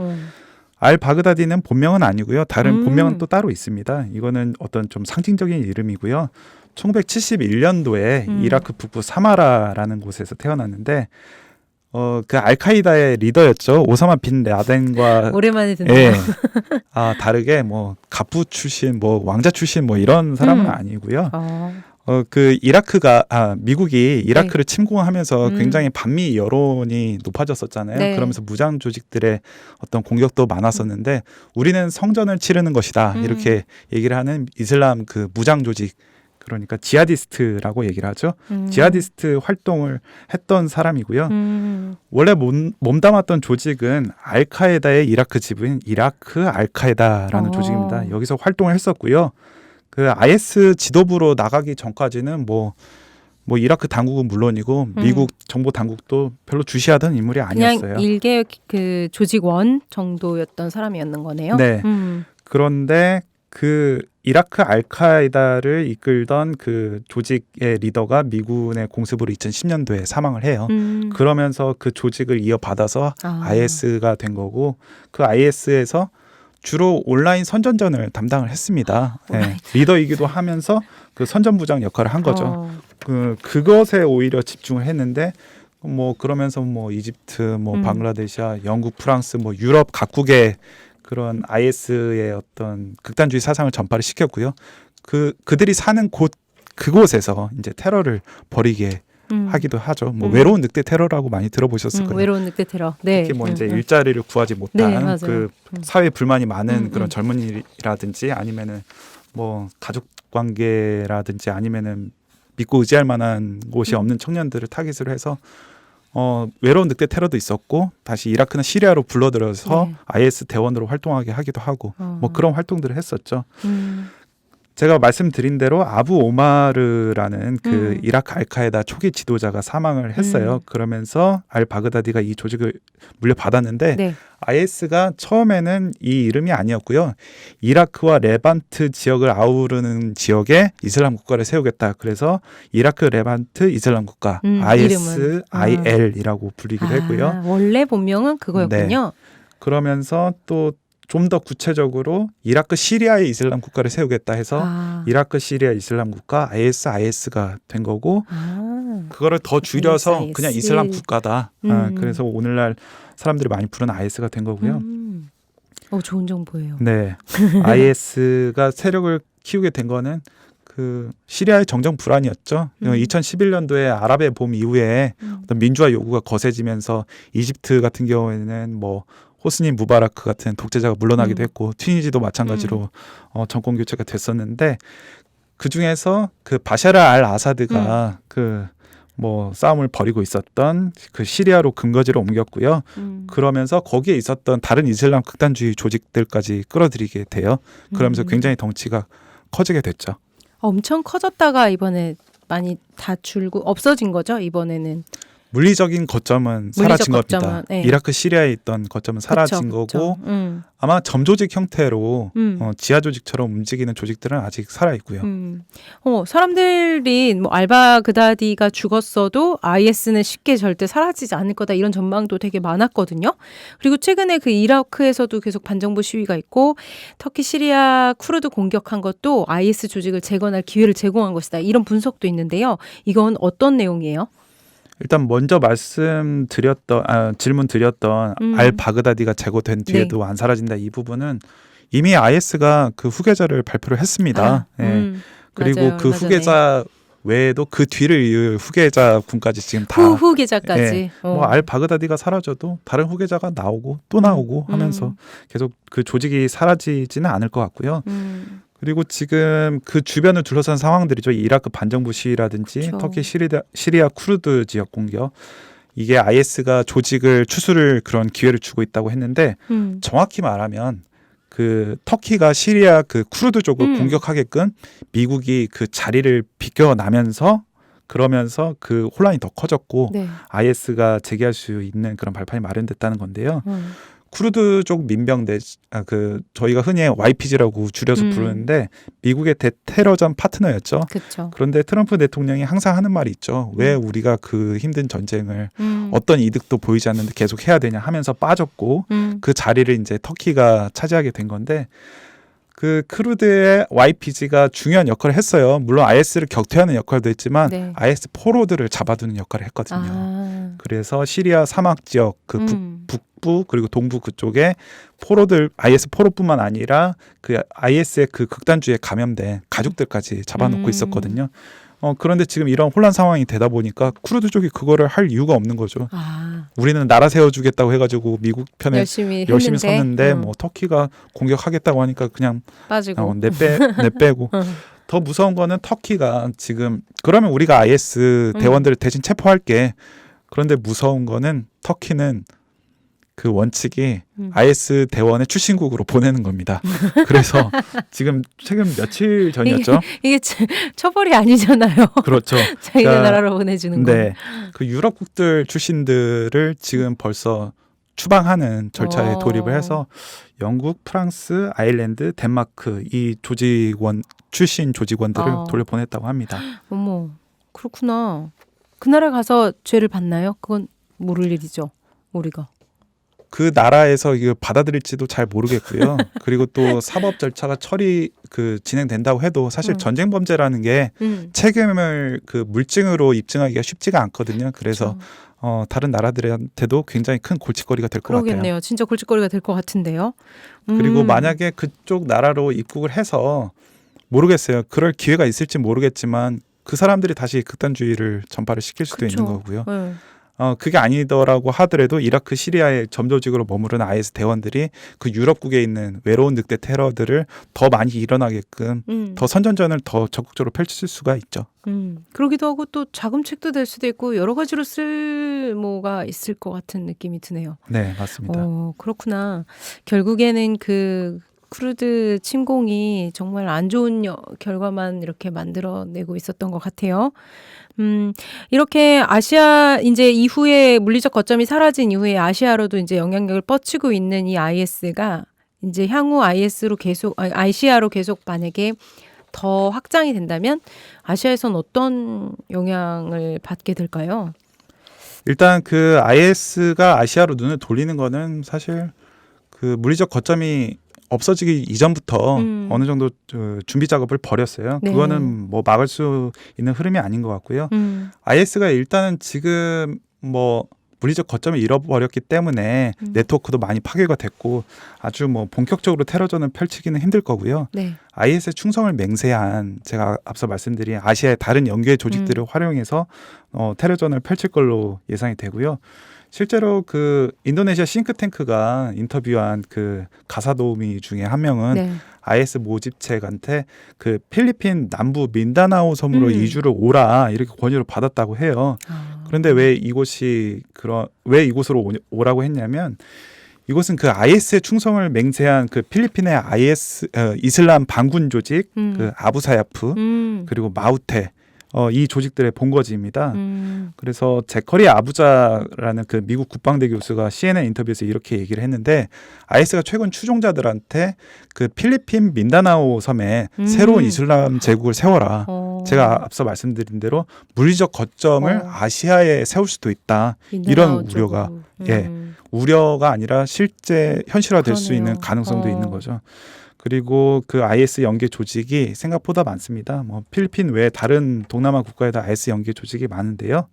알 바그다디는 본명은 아니고요. 다른 본명은 또 따로 있습니다. 이거는 어떤 좀 상징적인 이름이고요. 1971년도에 이라크 북부 사마라라는 곳에서 태어났는데 그 알카이다의 리더였죠. 오사마 빈 라덴과 오랜만에 듣네요. 예. 다르게 뭐 갑부 출신, 뭐 왕자 출신 뭐 이런 사람은 아니고요. 그 미국이 이라크를 침공하면서 굉장히 반미 여론이 높아졌었잖아요. 네. 그러면서 무장 조직들의 어떤 공격도 많았었는데 우리는 성전을 치르는 것이다. 이렇게 얘기를 하는 이슬람 그 무장 조직 그러니까 지하디스트라고 얘기를 하죠. 지하디스트 활동을 했던 사람이고요. 원래 몸담았던 조직은 알카에다의 이라크 지부인 이라크 알카에다라는 조직입니다. 여기서 활동을 했었고요. 그 IS 지도부로 나가기 전까지는 뭐 이라크 당국은 물론이고 미국 정보 당국도 별로 주시하던 인물이 아니었어요. 그냥 일개 그 조직원 정도였던 사람이었는 거네요. 네. 그런데 그 이라크 알카에다를 이끌던 그 조직의 리더가 미군의 공습으로 2010년도에 사망을 해요. 그러면서 그 조직을 이어받아서 IS가 된 거고 그 IS에서 주로 온라인 선전전을 담당을 했습니다. 네. 리더이기도 하면서 그 선전부장 역할을 한 거죠. 그것에 오히려 집중을 했는데 그러면서 이집트, 방글라데시아, 영국, 프랑스, 유럽 각국의 그런 IS의 어떤 극단주의 사상을 전파를 시켰고요. 그들이 사는 그곳에서 이제 테러를 벌이게 하기도 하죠. 외로운 늑대 테러라고 많이 들어보셨을 거예요. 외로운 늑대 테러. 네. 특히 이제 일자리를 구하지 못한 네, 그 사회 불만이 많은 그런 젊은이라든지 아니면은 가족 관계라든지 아니면은 믿고 의지할 만한 곳이 없는 청년들을 타깃으로 해서 외로운 늑대 테러도 있었고 다시 이라크나 시리아로 불러들여서 IS 대원으로 활동하게 하기도 하고 그런 활동들을 했었죠. 제가 말씀드린 대로 아부 오마르라는 그 이라크 알카에다 초기 지도자가 사망을 했어요. 그러면서 알 바그다디가 이 조직을 물려받았는데 IS가 처음에는 이 이름이 아니었고요. 이라크와 레반트 지역을 아우르는 지역에 이슬람 국가를 세우겠다. 그래서 이라크 레반트 이슬람 국가 ISIL이라고 불리기도 했고요. 원래 본명은 그거였군요. 네. 그러면서 또 좀 더 구체적으로 이라크 시리아의 이슬람 국가를 세우겠다 해서 이라크 시리아 이슬람 국가 ISIS가 된 거고 그거를 더 줄여서 IS. 그냥 이슬람 국가다. 그래서 오늘날 사람들이 많이 부르는 IS가 된 거고요. 좋은 정보예요. 네, IS가 세력을 키우게 된 거는 그 시리아의 정정 불안이었죠. 2011년도에 아랍의 봄 이후에 어떤 민주화 요구가 거세지면서 이집트 같은 경우에는 호스니 무바라크 같은 독재자가 물러나기도 했고 튀니지도 마찬가지로 정권 교체가 됐었는데 그 중에서 그 바샤르 알 아사드가 싸움을 벌이고 있었던 그 시리아로 근거지로 옮겼고요. 그러면서 거기에 있었던 다른 이슬람 극단주의 조직들까지 끌어들이게 돼요. 그러면서 굉장히 덩치가 커지게 됐죠. 엄청 커졌다가 이번에 많이 다 줄고 없어진 거죠, 이번에는. 물리적인 거점은 사라진 거점은, 겁니다. 네. 이라크 시리아에 있던 거점은 사라진 거고 아마 점조직 형태로 지하 조직처럼 움직이는 조직들은 아직 살아있고요. 사람들이 알바그다디가 죽었어도 IS는 쉽게 절대 사라지지 않을 거다 이런 전망도 되게 많았거든요. 그리고 최근에 그 이라크에서도 계속 반정부 시위가 있고 터키 시리아 쿠르드 공격한 것도 IS 조직을 재건할 기회를 제공한 것이다 이런 분석도 있는데요. 이건 어떤 내용이에요? 일단 먼저 질문 드렸던 알 바그다디가 제거된 뒤에도 안 사라진다 이 부분은 이미 IS가 그 후계자를 발표를 했습니다. 그리고 맞아요, 그 후계자 외에도 그 뒤를 이을 후계자 군까지 지금 다 후계자까지. 알 바그다디가 사라져도 다른 후계자가 나오고 또 나오고 하면서 계속 그 조직이 사라지지는 않을 것 같고요. 그리고 지금 그 주변을 둘러싼 상황들이죠. 이라크 반정부 시위라든지 터키 시리아 쿠르드 지역 공격. 이게 IS가 조직을 추스를 그런 기회를 주고 있다고 했는데 정확히 말하면 그 터키가 시리아 그 쿠르드 쪽을 공격하게끔 미국이 그 자리를 비껴나면서 그러면서 그 혼란이 더 커졌고 IS가 재기할 수 있는 그런 발판이 마련됐다는 건데요. 쿠르드 쪽 민병대 저희가 흔히 YPG라고 줄여서 부르는데 미국의 대테러전 파트너였죠. 그쵸. 그런데 트럼프 대통령이 항상 하는 말이 있죠. 왜 우리가 그 힘든 전쟁을 어떤 이득도 보이지 않는데 계속 해야 되냐 하면서 빠졌고 그 자리를 이제 터키가 차지하게 된 건데 그 쿠르드의 YPG가 중요한 역할을 했어요. 물론 IS를 격퇴하는 역할도 했지만 IS 포로들을 잡아두는 역할을 했거든요. 그래서 시리아 사막 지역 그 북부 그리고 동부 그쪽에 포로들 IS 포로뿐만 아니라 그 IS의 그 극단주의에 감염된 가족들까지 잡아놓고 있었거든요. 그런데 지금 이런 혼란 상황이 되다 보니까 쿠르드 쪽이 그거를 할 이유가 없는 거죠. 우리는 나라 세워주겠다고 해가지고 미국 편에 열심히 섰는데 뭐 터키가 공격하겠다고 하니까 그냥 빠지고 내빼고 더 무서운 거는 터키가 지금 그러면 우리가 IS 대원들을 대신 체포할게. 그런데 무서운 거는 터키는 그 원칙이 IS 대원의 출신국으로 보내는 겁니다. 그래서 지금 최근 며칠 전이었죠. 이게 처벌이 아니잖아요. 그렇죠. 자기네 나라로 보내주는 거. 네, 그 유럽국들 출신들을 지금 벌써 추방하는 절차에 돌입을 해서 영국, 프랑스, 아일랜드, 덴마크 이 출신 조직원들을 돌려보냈다고 합니다. 어머, 그렇구나. 그 나라 가서 죄를 받나요? 그건 모를 일이죠, 우리가. 그 나라에서 이거 받아들일지도 잘 모르겠고요. 그리고 또 사법 절차가 진행된다고 해도 사실 전쟁 범죄라는 게 책임을 그 물증으로 입증하기가 쉽지가 않거든요. 그래서 다른 나라들한테도 굉장히 큰 골칫거리가 될 것 같아요. 그러겠네요. 진짜 골칫거리가 될 것 같은데요. 그리고 만약에 그쪽 나라로 입국을 해서 모르겠어요. 그럴 기회가 있을지 모르겠지만 그 사람들이 다시 극단주의를 전파를 시킬 수도 있는 거고요. 네. 그게 아니더라고 하더라도 이라크, 시리아의 점조직으로 머무르는 IS 대원들이 그 유럽국에 있는 외로운 늑대 테러들을 더 많이 일어나게끔 더 선전전을 더 적극적으로 펼칠 수가 있죠. 그러기도 하고 또 자금책도 될 수도 있고 여러 가지로 쓸모가 있을 것 같은 느낌이 드네요. 네, 맞습니다. 그렇구나. 결국에는 그 쿠르드 침공이 정말 안 좋은 결과만 이렇게 만들어내고 있었던 것 같아요. 이렇게 아시아 이제 이후에 물리적 거점이 사라진 이후에 아시아로도 이제 영향력을 뻗치고 있는 이 IS가 이제 향후 아시아로 계속 만약에 더 확장이 된다면 아시아에선 어떤 영향을 받게 될까요? 일단 그 IS가 아시아로 눈을 돌리는 거는 사실 그 물리적 거점이 없어지기 이전부터 어느 정도 준비 작업을 벌였어요. 네. 그거는 뭐 막을 수 있는 흐름이 아닌 것 같고요. IS가 일단은 지금 뭐 물리적 거점을 잃어버렸기 때문에 네트워크도 많이 파괴가 됐고 아주 뭐 본격적으로 테러전을 펼치기는 힘들 거고요. 네. IS의 충성을 맹세한 제가 앞서 말씀드린 아시아의 다른 연계 조직들을 활용해서 테러전을 펼칠 걸로 예상이 되고요. 실제로 그 인도네시아 싱크탱크가 인터뷰한 그 가사도우미 중에 한 명은 IS 모집책한테 그 필리핀 남부 민다나오 섬으로 이주를 오라 이렇게 권유를 받았다고 해요. 그런데 왜 이곳으로 오라고 했냐면 이곳은 그 IS의 충성을 맹세한 그 필리핀의 IS 이슬람 반군 조직 그 아부사야프 그리고 마우테 이 조직들의 본거지입니다. 그래서 제커리 아부자라는 그 미국 국방대 교수가 CNN 인터뷰에서 이렇게 얘기를 했는데 IS가 최근 추종자들한테 그 필리핀 민다나오 섬에 새로운 이슬람 제국을 세워라. 제가 앞서 말씀드린 대로 물리적 거점을 아시아에 세울 수도 있다. 이런 우려가 우려가 아니라 실제 현실화될 수 있는 가능성도 있는 거죠. 그리고 그 IS 연계 조직이 생각보다 많습니다. 뭐 필리핀 외에 다른 동남아 국가에도 IS 연계 조직이 많은데요.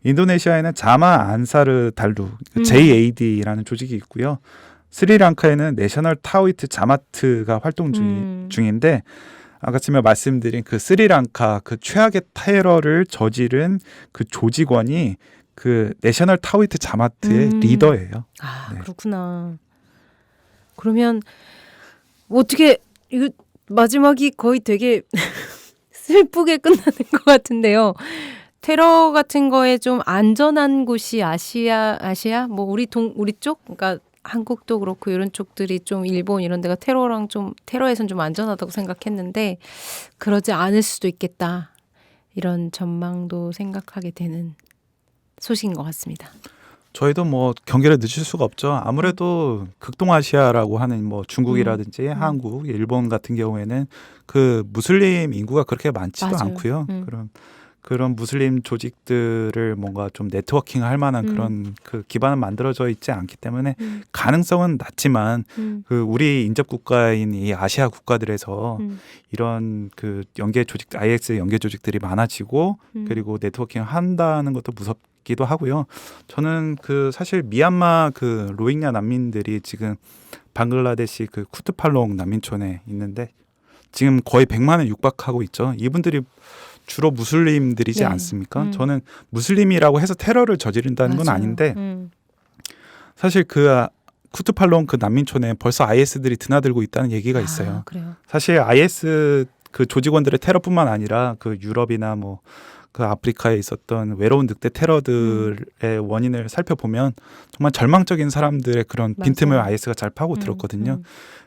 인도네시아에는 자마 안사르 달루 JAD라는 조직이 있고요. 스리랑카에는 내셔널 타우이트 자마트가 활동 중인데 아까 말씀드린 그 스리랑카 그 최악의 테러를 저지른 그 조직원이 그 내셔널 타우이트 자마트의 리더예요. 네. 그렇구나. 그러면 어떻게 이거 마지막이 거의 되게 슬프게 끝나는 것 같은데요. 테러 같은 거에 좀 안전한 곳이 아시아 뭐 우리 쪽 그러니까 한국도 그렇고 이런 쪽들이 좀 일본 이런 데가 테러에선 좀 안전하다고 생각했는데 그러지 않을 수도 있겠다. 이런 전망도 생각하게 되는 소식인 것 같습니다. 저희도 뭐 경계를 늦출 수가 없죠. 아무래도 극동아시아라고 하는 뭐 중국이라든지 한국, 일본 같은 경우에는 그 무슬림 인구가 그렇게 많지도 않고요. 그런 무슬림 조직들을 뭔가 좀 네트워킹할 만한 그런 그 기반은 만들어져 있지 않기 때문에 가능성은 낮지만 그 우리 인접 국가인 이 아시아 국가들에서 이런 그 연계 조직, IS 연계 조직들이 많아지고 그리고 네트워킹을 한다는 것도 무섭기도 하고요. 저는 그 사실 미얀마 그 로힝야 난민들이 지금 방글라데시 그 쿠트팔롱 난민촌에 있는데 지금 거의 100만에 육박하고 있죠. 이분들이 주로 무슬림들이지 네. 않습니까? 저는 무슬림이라고 해서 테러를 저지른다는 건 맞아요. 아닌데 사실 그 쿠투팔롱 그 난민촌에 벌써 IS들이 드나들고 있다는 얘기가 있어요. 그래요. 사실 IS 그 조직원들의 테러뿐만 아니라 그 유럽이나 뭐 그 아프리카에 있었던 외로운 늑대 테러들의 원인을 살펴보면 정말 절망적인 사람들의 그런 빈틈을 맞아요. IS가 잘 파고 들었거든요.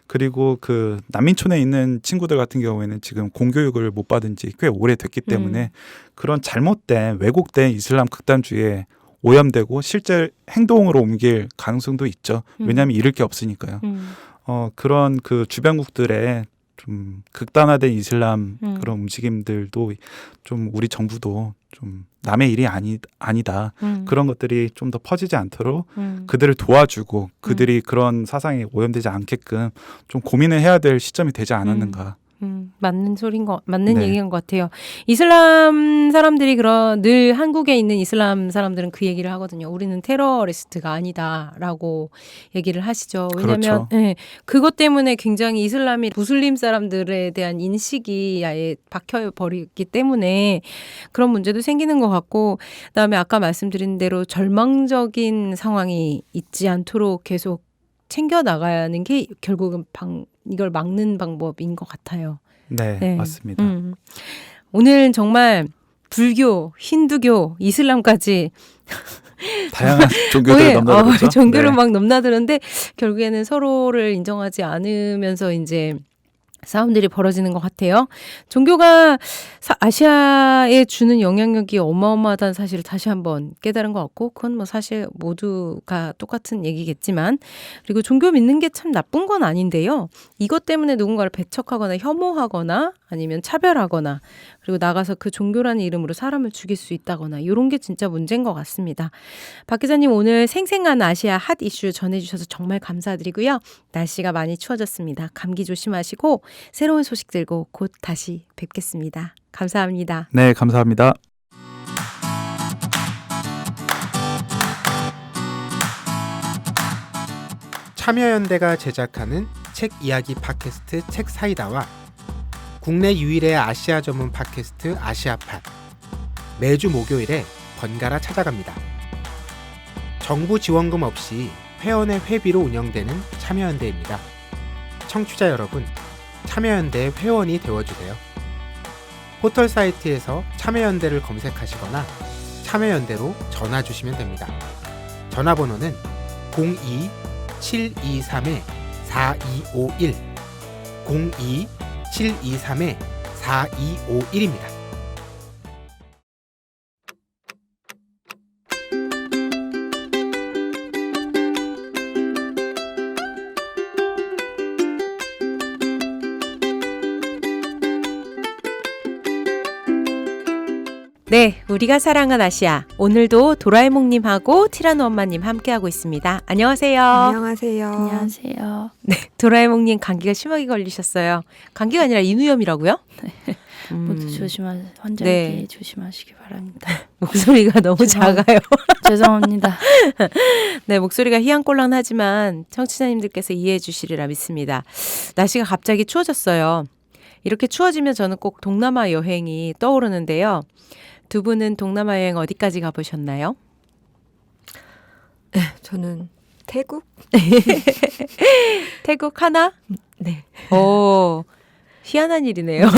그리고 그 난민촌에 있는 친구들 같은 경우에는 지금 공교육을 못 받은 지 꽤 오래됐기 때문에 그런 잘못된 왜곡된 이슬람 극단주의에 오염되고 실제 행동으로 옮길 가능성도 있죠. 왜냐하면 잃을 게 없으니까요. 그런 그 주변국들의 좀 극단화된 이슬람 그런 움직임들도 좀 우리 정부도 좀 남의 일이 아니다. 그런 것들이 좀 더 퍼지지 않도록 그들을 도와주고 그들이 그런 사상에 오염되지 않게끔 좀 고민을 해야 될 시점이 되지 않았는가. 맞는 소린 거 맞는 네. 얘기인 것 같아요. 이슬람 사람들이 늘 한국에 있는 이슬람 사람들은 그 얘기를 하거든요. 우리는 테러리스트가 아니다라고 얘기를 하시죠. 왜냐하면 그렇죠. 네, 그것 때문에 굉장히 이슬람이 무슬림 사람들에 대한 인식이 아예 박혀 버리기 때문에 그런 문제도 생기는 것 같고, 그다음에 아까 말씀드린 대로 절망적인 상황이 있지 않도록 계속 챙겨 나가는 게 결국은 이걸 막는 방법인 것 같아요. 네, 네. 맞습니다. 오늘 정말 불교, 힌두교, 이슬람까지 다양한 종교들을 넘나들었죠. 종교를 네. 막 넘나드는데 결국에는 서로를 인정하지 않으면서 이제 싸움들이 벌어지는 것 같아요. 종교가 아시아에 주는 영향력이 어마어마하다는 사실을 다시 한번 깨달은 것 같고, 그건 뭐 사실 모두가 똑같은 얘기겠지만, 그리고 종교 믿는 게 참 나쁜 건 아닌데요. 이것 때문에 누군가를 배척하거나 혐오하거나 아니면 차별하거나, 그리고 나가서 그 종교라는 이름으로 사람을 죽일 수 있다거나, 이런 게 진짜 문제인 것 같습니다. 박 기자님, 오늘 생생한 아시아 핫 이슈 전해주셔서 정말 감사드리고요. 날씨가 많이 추워졌습니다. 감기 조심하시고 새로운 소식 들고 곧 다시 뵙겠습니다. 감사합니다. 네, 감사합니다. 참여연대가 제작하는 책 이야기 팟캐스트 책사이다와 국내 유일의 아시아 전문 팟캐스트 아시아팟, 매주 목요일에 번갈아 찾아갑니다. 정부 지원금 없이 회원의 회비로 운영되는 참여연대입니다. 청취자 여러분, 참여연대 회원이 되어주세요. 포털 사이트에서 참여연대를 검색하시거나 참여연대로 전화 주시면 됩니다. 전화번호는 02-723-4251 02-723-4251입니다. 네, 우리가 사랑한 아시아. 오늘도 도라에몽님하고 티라노 엄마님 함께하고 있습니다. 안녕하세요. 안녕하세요. 안녕하세요. 네, 도라에몽님 감기가 심하게 걸리셨어요. 감기가 아니라 인후염이라고요? 모두 환절기 네. 조심하시기 바랍니다. 목소리가 너무 작아요. 죄송합니다. 네, 목소리가 희양꼴랑하지만 청취자님들께서 이해해 주시리라 믿습니다. 날씨가 갑자기 추워졌어요. 이렇게 추워지면 저는 꼭 동남아 여행이 떠오르는데요. 두 분은 동남아 여행 어디까지 가보셨나요? 저는 태국? 태국 하나? 네. 오, 희한한 일이네요.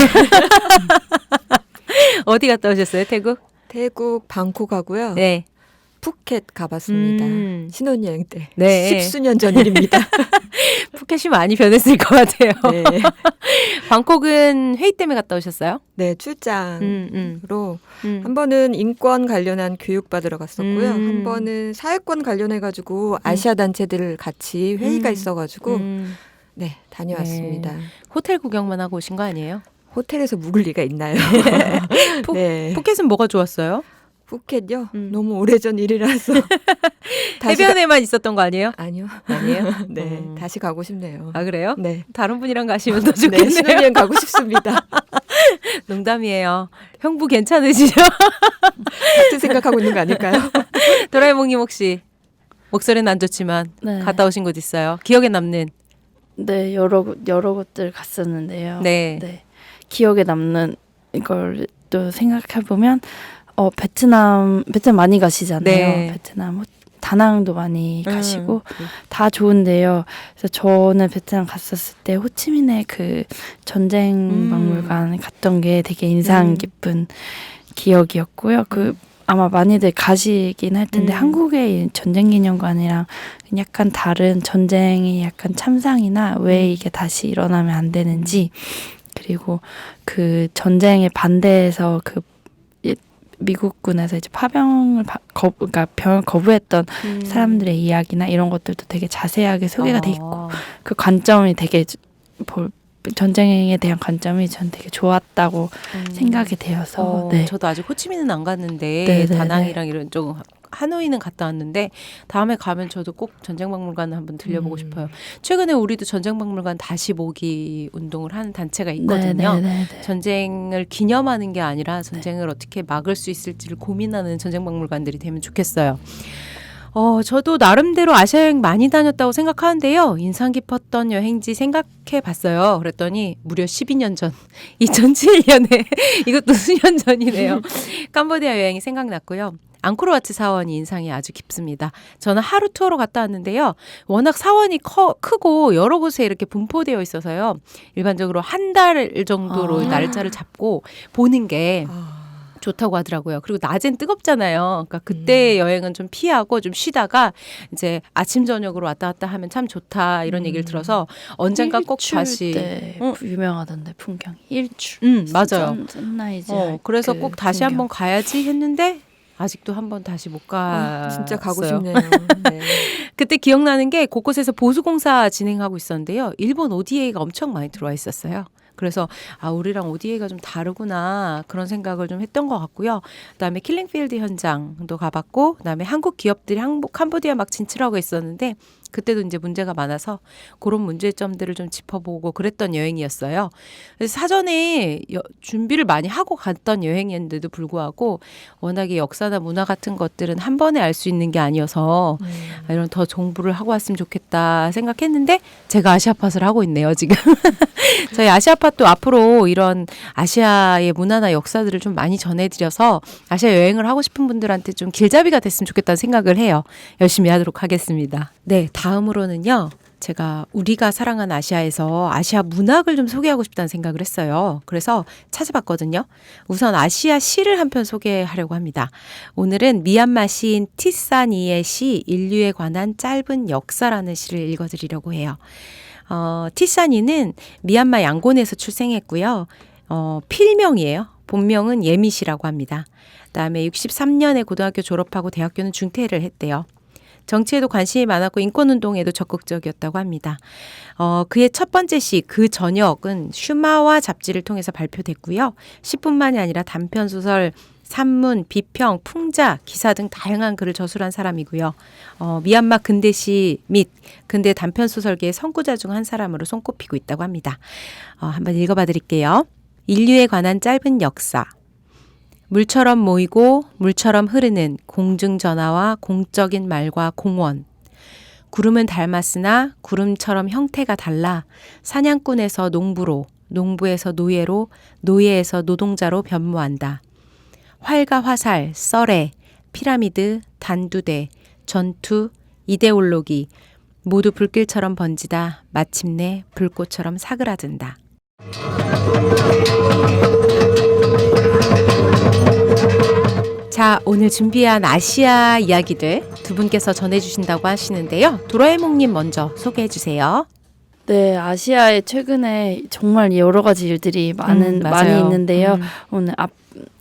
어디 갔다 오셨어요, 태국? 태국 방콕 하고요. 네. 푸켓 가봤습니다. 신혼여행 때. 네. 10수년 전 일입니다. 푸켓이 많이 변했을 것 같아요. 네. 방콕은 회의 때문에 갔다 오셨어요? 네, 출장으로 음. 한 번은 인권 관련한 교육 받으러 갔었고요. 음. 한 번은 사회권 관련해가지고 아시아 단체들 같이 회의가 있어가지고 네, 다녀왔습니다. 네. 호텔 구경만 하고 오신 거 아니에요? 호텔에서 묵을 리가 있나요? 네. 푸켓은 뭐가 좋았어요? 푸켓요? 너무 오래전 일이라서 다시 해변에만 있었던 거 아니에요? 아니요. 아니에요? 네, 다시 가고 싶네요. 아, 그래요? 네. 다른 분이랑 가시면 더 네, 좋겠네요. 신혼여행 가고 싶습니다. 농담이에요. 형부 괜찮으시죠? 같은 생각하고 있는 거 아닐까요? 도라에몽님 혹시 목소리는 안 좋지만 네. 갔다 오신 곳 있어요? 기억에 남는. 네, 여러 곳들 갔었는데요. 네. 기억에 남는 걸 또 생각해 보면 베트남 많이 가시잖아요. 네. 베트남 다낭도 많이 가시고 다 좋은데요. 그래서 저는 베트남 갔었을 때 호치민의 그 전쟁 박물관 갔던 게 되게 인상 깊은 기억이었고요. 그 아마 많이들 가시긴 할 텐데 한국의 전쟁기념관이랑 약간 다른 전쟁이 약간 참상이나 왜 이게 다시 일어나면 안 되는지 그리고 그 전쟁에 반대해서 그 미국군에서 이제 파병을 그러니까 병을 거부했던 사람들의 이야기나 이런 것들도 되게 자세하게 소개가 돼 있고 그 관점이 되게 전쟁에 대한 관점이 전 되게 좋았다고 생각이 되어서 네. 저도 아직 호치민은 안 갔는데 네네네. 다낭이랑 이런 쪽 하노이는 갔다 왔는데 다음에 가면 저도 꼭 전쟁박물관 한번 들려보고 싶어요. 최근에 우리도 전쟁박물관 다시 보기 운동을 하는 단체가 있거든요. 네네네네. 전쟁을 기념하는 게 아니라 전쟁을 어떻게 막을 수 있을지를 고민하는 전쟁박물관들이 되면 좋겠어요. 저도 나름대로 아시아 여행 많이 다녔다고 생각하는데요. 인상 깊었던 여행지 생각해 봤어요. 그랬더니 무려 12년 전, 2007년에 이것도 수년 전이네요. 캄보디아 여행이 생각났고요. 앙코르와트 사원이 인상이 아주 깊습니다. 저는 하루 투어로 갔다 왔는데요. 워낙 사원이 크고 여러 곳에 이렇게 분포되어 있어서요. 일반적으로 한 달 정도로 날짜를 잡고 보는 게 좋다고 하더라고요. 그리고 낮엔 뜨겁잖아요. 그러니까 그때 여행은 좀 피하고 좀 쉬다가 이제 아침 저녁으로 왔다 갔다 하면 참 좋다 이런 얘기를 들어서 언젠가 꼭 다시 때 유명하던데 풍경이 일출. 맞아요. 선라이즈. 그래서 그 꼭 다시 풍경. 한번 가야지 했는데 아직도 한번 다시 못 갔어요. 진짜 가고 싶네요. 네. 그때 기억나는 게 곳곳에서 보수공사 진행하고 있었는데요. 일본 ODA가 엄청 많이 들어와 있었어요. 그래서 우리랑 ODA가 좀 다르구나 그런 생각을 좀 했던 것 같고요. 그다음에 킬링필드 현장도 가봤고 그다음에 한국 기업들이 캄보디아 막 진출하고 있었는데 그때도 이제 문제가 많아서 그런 문제점들을 좀 짚어보고 그랬던 여행이었어요. 그래서 사전에 준비를 많이 하고 갔던 여행이었는데도 불구하고 워낙에 역사나 문화 같은 것들은 한 번에 알 수 있는 게 아니어서 이런 더 정보를 하고 왔으면 좋겠다 생각했는데 제가 아시아팟을 하고 있네요 지금. 저희 아시아팟도 앞으로 이런 아시아의 문화나 역사들을 좀 많이 전해드려서 아시아 여행을 하고 싶은 분들한테 좀 길잡이가 됐으면 좋겠다는 생각을 해요. 열심히 하도록 하겠습니다. 네, 다음으로는요. 제가 우리가 사랑한 아시아에서 아시아 문학을 좀 소개하고 싶다는 생각을 했어요. 그래서 찾아봤거든요. 우선 아시아 시를 한 편 소개하려고 합니다. 오늘은 미얀마 시인 티사니의 시 인류에 관한 짧은 역사라는 시를 읽어드리려고 해요. 티사니는 미얀마 양곤에서 출생했고요. 필명이에요. 본명은 예미시라고 합니다. 그다음에 63년에 고등학교 졸업하고 대학교는 중퇴를 했대요. 정치에도 관심이 많았고 인권운동에도 적극적이었다고 합니다. 그의 첫 번째 시, 그 저녁은 슈마와 잡지를 통해서 발표됐고요. 시뿐만이 아니라 단편소설, 산문, 비평, 풍자, 기사 등 다양한 글을 저술한 사람이고요. 미얀마 근대시 및 근대 단편소설계의 선구자 중 한 사람으로 손꼽히고 있다고 합니다. 한번 읽어봐 드릴게요. 인류에 관한 짧은 역사. 물처럼 모이고 물처럼 흐르는 공중전화와 공적인 말과 공원. 구름은 닮았으나 구름처럼 형태가 달라 사냥꾼에서 농부로, 농부에서 노예로, 노예에서 노동자로 변모한다. 활과 화살, 썰에, 피라미드, 단두대, 전투, 이데올로기 모두 불길처럼 번지다 마침내 불꽃처럼 사그라든다. 자, 오늘 준비한 아시아 이야기들 두 분께서 전해주신다고 하시는데요. 도라에몽님 먼저 소개해주세요. 네, 아시아에 최근에 정말 여러 가지 일들이 많이 맞아요. 있는데요. 오늘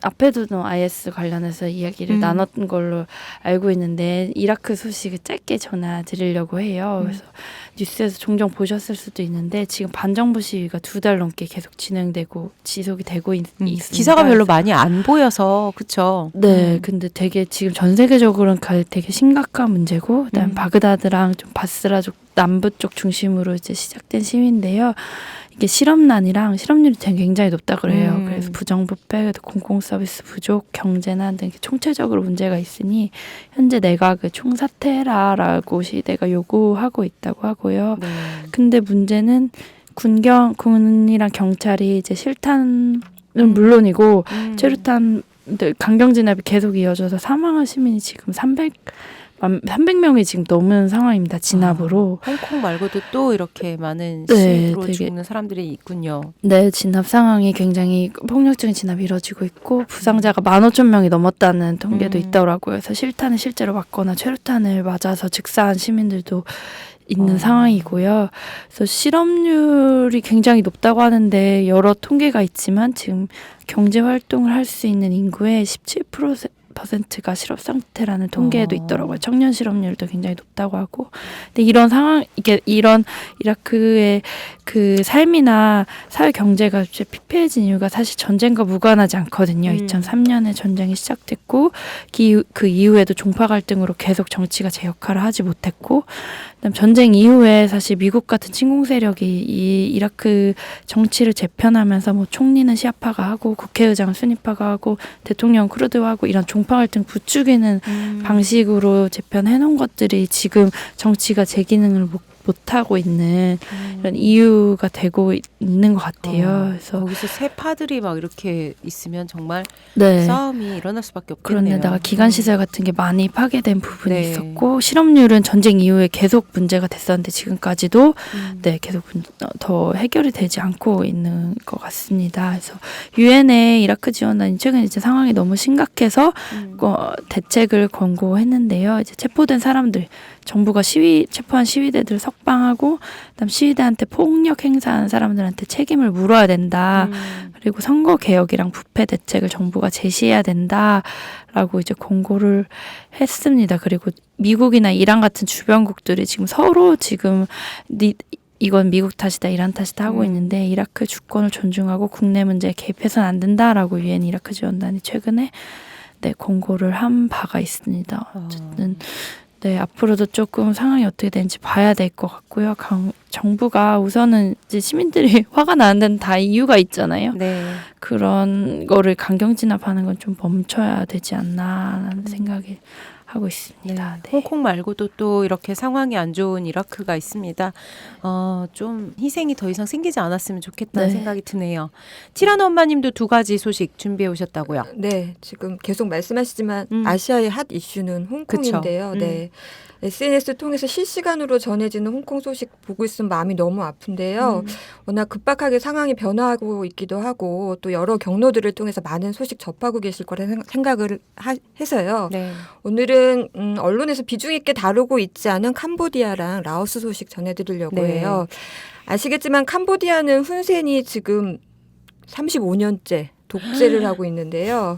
앞에도 IS 관련해서 이야기를 나눴던 걸로 알고 있는데 이라크 소식을 짧게 전해드리려고 해요. 그래서 뉴스에서 종종 보셨을 수도 있는데 지금 반정부 시위가 2달 넘게 계속 진행되고 지속이 되고 있습니다. 기사가 별로 많이 안 보여서 그렇죠. 네, 근데 되게 지금 전 세계적으로는 되게 심각한 문제고, 그다음 바그다드랑 좀 바스라 쪽 남부 쪽 중심으로 이제 시작된 시위인데요. 이게 실업난이랑 실업률이 굉장히 높다 그래요. 그래서 부정부패, 공공 서비스 부족, 경제난 등 총체적으로 문제가 있으니 현재 내각을 총사퇴라라고 시대가 요구하고 있다고 하고요. 근데 문제는 군이랑 경찰이 이제 실탄 물론이고 최루탄 강경 진압이 계속 이어져서 사망한 시민이 지금 300명이 지금 넘은 상황입니다. 진압으로. 홍콩 말고도 또 이렇게 많은 네, 시위로 되게- 죽는 사람들이 있군요. 네, 진압 상황이 굉장히 폭력적인 진압이 이루어지고 있고 부상자가 15,000명이 넘었다는 통계도 있더라고요. 그래서 실탄을 실제로 맞거나 최루탄을 맞아서 즉사한 시민들도 있는 상황이고요. 그래서 실업률이 굉장히 높다고 하는데 여러 통계가 있지만 지금 경제 활동을 할 수 있는 인구의 17%가 실업 상태라는 통계도 있더라고요. 청년 실업률도 굉장히 높다고 하고. 근데 이런 상황, 이런 이라크의 그 삶이나 사회 경제가 피폐해진 이유가 사실 전쟁과 무관하지 않거든요. 2003년에 전쟁이 시작됐고 그 이후에도 종파 갈등으로 계속 정치가 제 역할을 하지 못했고, 그다음 전쟁 이후에 사실 미국 같은 친공 세력이 이 이라크 정치를 재편하면서 뭐 총리는 시아파가 하고 국회의장은 수니파가 하고 대통령 쿠르드하고 이런 종파 갈등 부추기는 방식으로 재편해 놓은 것들이 지금 정치가 제 기능을 못하고 있는 이런 이유가 되고 있는 것 같아요. 그래서 거기서 새 파들이 막 이렇게 있으면 정말 네. 싸움이 일어날 수밖에 없겠네요. 그런데다가 기관 시설 같은 게 많이 파괴된 부분이 네. 있었고 실업률은 전쟁 이후에 계속 문제가 됐었는데 지금까지도 네, 계속 더 해결이 되지 않고 있는 것 같습니다. 그래서 유엔의 이라크 지원단이 최근 이제 상황이 너무 심각해서 대책을 권고했는데요. 이제 체포된 사람들, 정부가 체포한 시위대들 석방하고 그다음 시위대한테 폭력 행사한 사람들한테 책임을 물어야 된다. 그리고 선거 개혁이랑 부패 대책을 정부가 제시해야 된다라고 이제 권고를 했습니다. 그리고 미국이나 이란 같은 주변국들이 지금 서로 지금 이건 미국 탓이다, 이란 탓이다 하고 있는데 이라크 주권을 존중하고 국내 문제에 개입해서는 안 된다라고 유엔 이라크 지원단이 최근에 권고를 한 바가 있습니다. 어쨌든 네, 앞으로도 조금 상황이 어떻게 되는지 봐야 될 것 같고요. 정부가 우선은 이제 시민들이 화가 나는 데는 다 이유가 있잖아요. 네. 그런 거를 강경 진압하는 건 좀 멈춰야 되지 않나라는 생각이 하고 있습니다. 네. 홍콩 말고도 또 이렇게 상황이 안 좋은 이라크가 있습니다. 좀 희생이 더 이상 생기지 않았으면 좋겠다는 네. 생각이 드네요. 티라노 엄마님도 두 가지 소식 준비해 오셨다고요. 네, 지금 계속 말씀하시지만 아시아의 핫 이슈는 홍콩인데요. 그쵸. 네. SNS 통해서 실시간으로 전해지는 홍콩 소식 보고 있으면 마음이 너무 아픈데요. 워낙 급박하게 상황이 변화하고 있기도 하고 또 여러 경로들을 통해서 많은 소식 접하고 계실 거라 생각을 해서요. 네. 오늘은 언론에서 비중 있게 다루고 있지 않은 캄보디아랑 라오스 소식 전해드리려고 네. 해요. 아시겠지만 캄보디아는 훈센이 지금 35년째 독재를 하고 있는데요.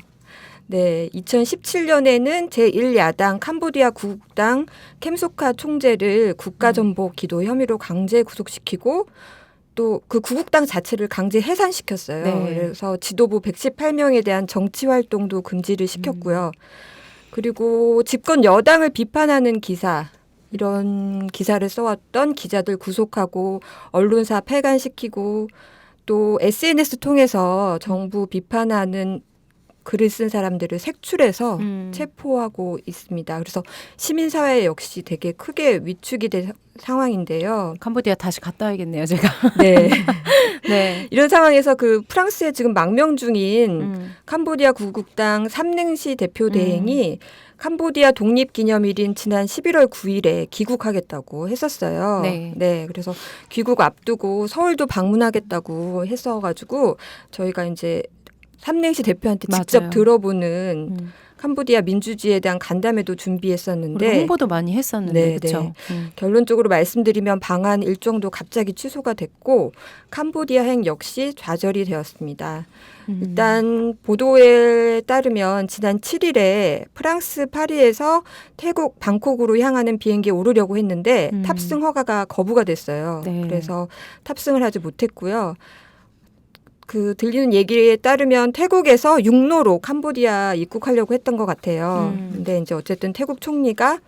네, 2017년에는 제1야당 캄보디아 구국당 캠소카 총재를 국가전복 기도 혐의로 강제 구속시키고 또 그 구국당 자체를 강제 해산시켰어요. 네. 그래서 지도부 118명에 대한 정치 활동도 금지를 시켰고요. 그리고 집권 여당을 비판하는 기사, 이런 기사를 써왔던 기자들 구속하고 언론사 폐간시키고 또 SNS 통해서 정부 비판하는 글을 쓴 사람들을 색출해서 체포하고 있습니다. 그래서 시민사회 역시 되게 크게 위축이 된 상황인데요. 캄보디아 다시 갔다 와야겠네요, 제가. 네. 네. 이런 상황에서 그 프랑스에 지금 망명 중인 캄보디아 구국당 삼능시 대표 대행이 캄보디아 독립기념일인 지난 11월 9일에 귀국하겠다고 했었어요. 네. 그래서 귀국 앞두고 서울도 방문하겠다고 했어가지고 저희가 이제 삼능시 대표한테 직접 맞아요. 들어보는 캄보디아 민주주의에 대한 간담회도 준비했었는데 우리 홍보도 많이 했었는데 네, 그렇죠. 결론적으로 말씀드리면 방한 일정도 갑자기 취소가 됐고 캄보디아행 역시 좌절이 되었습니다. 일단 보도에 따르면 지난 7일에 프랑스 파리에서 태국 방콕으로 향하는 비행기에 오르려고 했는데 탑승 허가가 거부가 됐어요. 네. 그래서 탑승을 하지 못했고요. 그 들리는 얘기에 따르면 태국에서 육로로 캄보디아 입국하려고 했던 것 같아요. 근데 이제 어쨌든 태국 총리가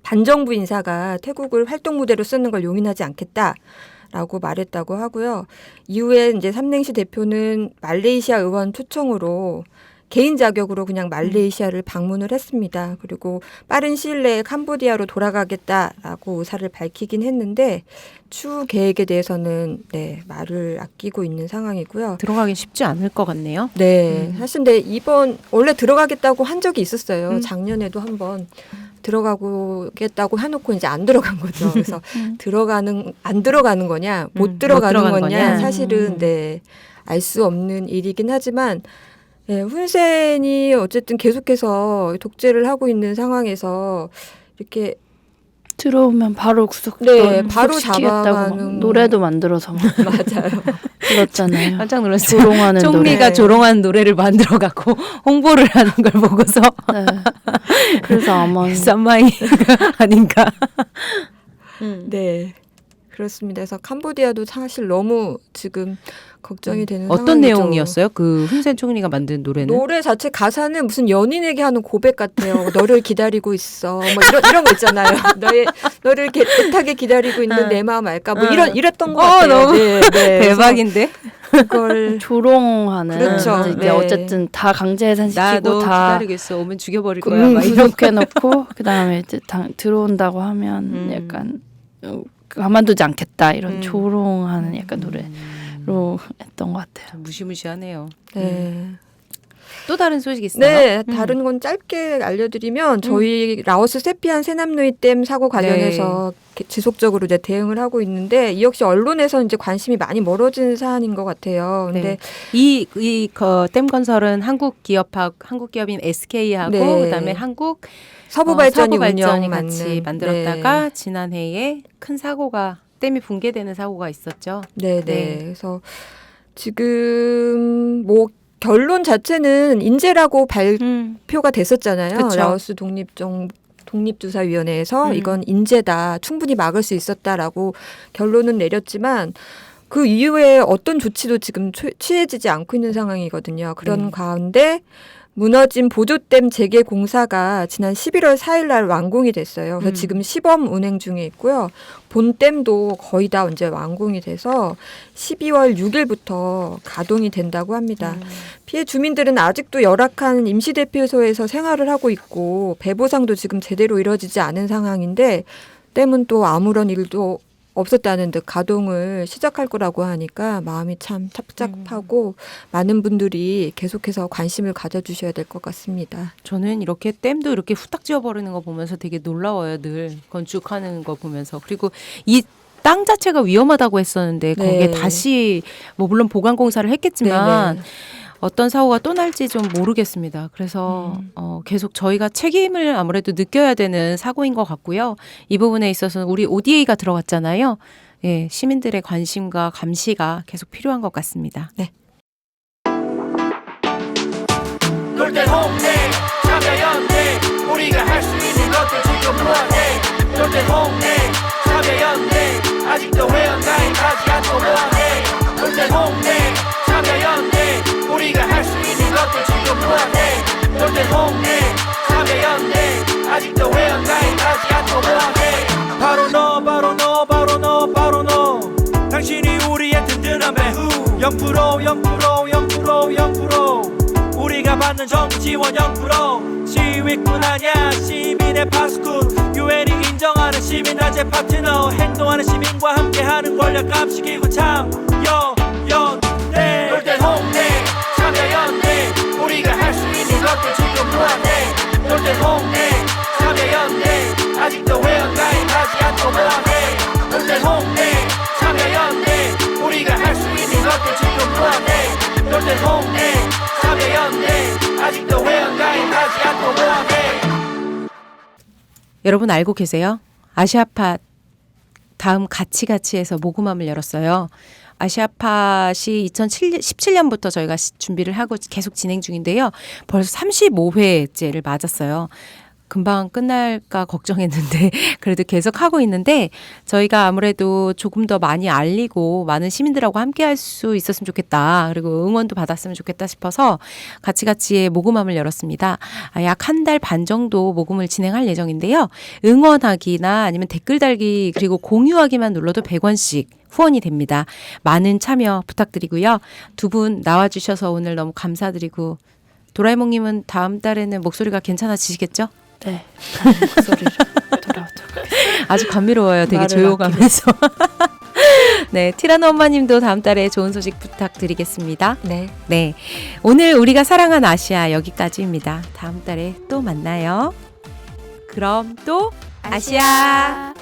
반정부 인사가 태국을 활동 무대로 쓰는 걸 용인하지 않겠다라고 말했다고 하고요. 이후에 이제 삼능시 대표는 말레이시아 의원 초청으로 개인 자격으로 그냥 말레이시아를 방문을 했습니다. 그리고 빠른 시일 내에 캄보디아로 돌아가겠다라고 의사를 밝히긴 했는데 추후 계획에 대해서는 네, 말을 아끼고 있는 상황이고요. 들어가긴 쉽지 않을 것 같네요. 네, 사실 근데 이번 원래 들어가겠다고 한 적이 있었어요. 작년에도 한번 들어가겠다고 해놓고 이제 안 들어간 거죠. 그래서 안 들어가는 거냐, 못 들어가는 거냐, 사실은 네, 알 수 없는 일이긴 하지만 네, 훈센이 어쨌든 계속해서 독재를 하고 있는 상황에서 이렇게 들어오면 바로 네, 바로 구속시키겠다고 잡아가는 노래도 만들어서 맞아요. 그렇잖아요. 깜짝 놀랐어요. 조롱하는 총리가 노래. 조롱하는 노래를 만들어갖고 홍보를 하는 걸 보고서 네. 그래서 아마 쌈마이가 아닌가. 네. 그렇습니다. 그래서 캄보디아도 사실 너무 지금 걱정이 되는 어떤 상황이죠. 내용이었어요? 그 훈센 총리가 만든 노래는? 노래 자체 가사는 무슨 연인에게 하는 고백 같아요. 너를 기다리고 있어. 뭐 이런 거 있잖아요. 너를 이렇게 애타게 기다리고 있는 내 마음 알까? 뭐 이랬던 거 같아요. 너무 네, 네. 대박인데? 그걸 조롱하는 그렇죠. 이제 네. 어쨌든 다 강제 나 해산시키고 너 다 기다리겠어. 오면 죽여버릴 거야. 막 이런 구속해놓고 그다음에 이제 들어온다고 하면 약간 가만두지 않겠다 이런 조롱하는 약간 노래로 했던 것 같아요. 무시무시하네요. 네. 또 다른 소식 있어요? 네, 다른 건 짧게 알려드리면 저희 라오스 세피안 세남누이 댐 사고 관련해서 지속적으로 이제 대응을 하고 있는데 이 역시 언론에서 이제 관심이 많이 멀어진 사안인 것 같아요. 근데 댐 건설은 한국 기업인 SK하고 네. 그다음에 한국 서부발전이 서부발전이 운영 같이 만들었다가 지난해에 큰 사고가 댐이 붕괴되는 사고가 있었죠. 네, 네. 네. 그래서 지금 뭐 결론 자체는 인재라고 발표가 됐었잖아요. 그쵸. 라오스 독립조사위원회에서 이건 인재다. 충분히 막을 수 있었다라고 결론은 내렸지만 그 이후에 어떤 조치도 지금 취해지지 않고 있는 상황이거든요. 그런 가운데 무너진 보조댐 재개 공사가 지난 11월 4일 날 완공이 됐어요. 그래서 지금 시범 운행 중에 있고요. 본댐도 거의 다 이제 완공이 돼서 12월 6일부터 가동이 된다고 합니다. 피해 주민들은 아직도 열악한 임시대피소에서 생활을 하고 있고 배보상도 지금 제대로 이루어지지 않은 상황인데 댐은 또 아무런 일도 없었다는 듯 가동을 시작할 거라고 하니까 마음이 참 착잡하고 많은 분들이 계속해서 관심을 가져주셔야 될 것 같습니다. 저는 이렇게 댐도 이렇게 후딱 지어버리는 거 보면서 되게 놀라워요. 늘 건축하는 거 보면서. 그리고 이 땅 자체가 위험하다고 했었는데 거기에 네. 다시 뭐 물론 보강 공사를 했겠지만 네네. 어떤 사고가 또 날지 좀 모르겠습니다. 그래서 계속 저희가 책임을 아무래도 느껴야 되는 사고인 것 같고요. 이 부분에 있어서는 우리 ODA가 들어갔잖아요. 예, 시민들의 관심과 감시가 계속 필요한 것 같습니다. 네. 놀 땐 홍대 참여연대 우리가 할 수 있는 것들 지금 뭐해 놀 땐 홍대 참여연대 아직도 회원가입 하지 않고 뭐해 놀 땐 홍대 참여연대 우리가 할 수 있는 것들 지금 뭐해 놀 땐 홍대 참여연대 아직도 회원가입 하지 않고 뭐해 바로 너 바로 너 바로 너 바로 너 당신이 우리의 든든한 배후 0% 우리가 받는 정부 지원 0% 시위꾼 아냐 시민의 파수꾼 유엔이 인정하는 시민화제 파트너 행동하는 시민과 함께하는 권력 감시기구 참여연대 놀 땐 홍대 참여연대 우리가 할 수 있는 것들 지금 뭐해 놀 땐 홍대 참여연대 아직도 회원가입 하지 않고 뭐해 놀 땐 홍대 참여연대 우리가 할 수 있는 것들 지금 뭐해 놀 땐 홍대 참여연대 아직도 회원가입 하지 않고 뭐해 여러분 알고 계세요? 아시아팟 다음 같이에서 모금함을 열었어요. 아시아팟이 2017년부터 저희가 준비를 하고 계속 진행 중인데요. 벌써 35회째를 맞았어요. 금방 끝날까 걱정했는데 그래도 계속 하고 있는데 저희가 아무래도 조금 더 많이 알리고 많은 시민들하고 함께 할 수 있었으면 좋겠다. 그리고 응원도 받았으면 좋겠다 싶어서 같이의 모금함을 열었습니다. 약 한 달 반 정도 모금을 진행할 예정인데요. 응원하기나 아니면 댓글 달기 그리고 공유하기만 눌러도 100원씩 후원이 됩니다. 많은 참여 부탁드리고요. 두 분 나와주셔서 오늘 너무 감사드리고 도라에몽님은 다음 달에는 목소리가 괜찮아지시겠죠? 네. 목소리로 돌아오도록 하겠습니다. 아주 감미로워요. 되게 말을 조용하면서. 네, 티라노 엄마님도 다음 달에 좋은 소식 부탁드리겠습니다. 네. 네, 오늘 우리가 사랑한 아시아 여기까지입니다. 다음 달에 또 만나요. 그럼 또 아시아.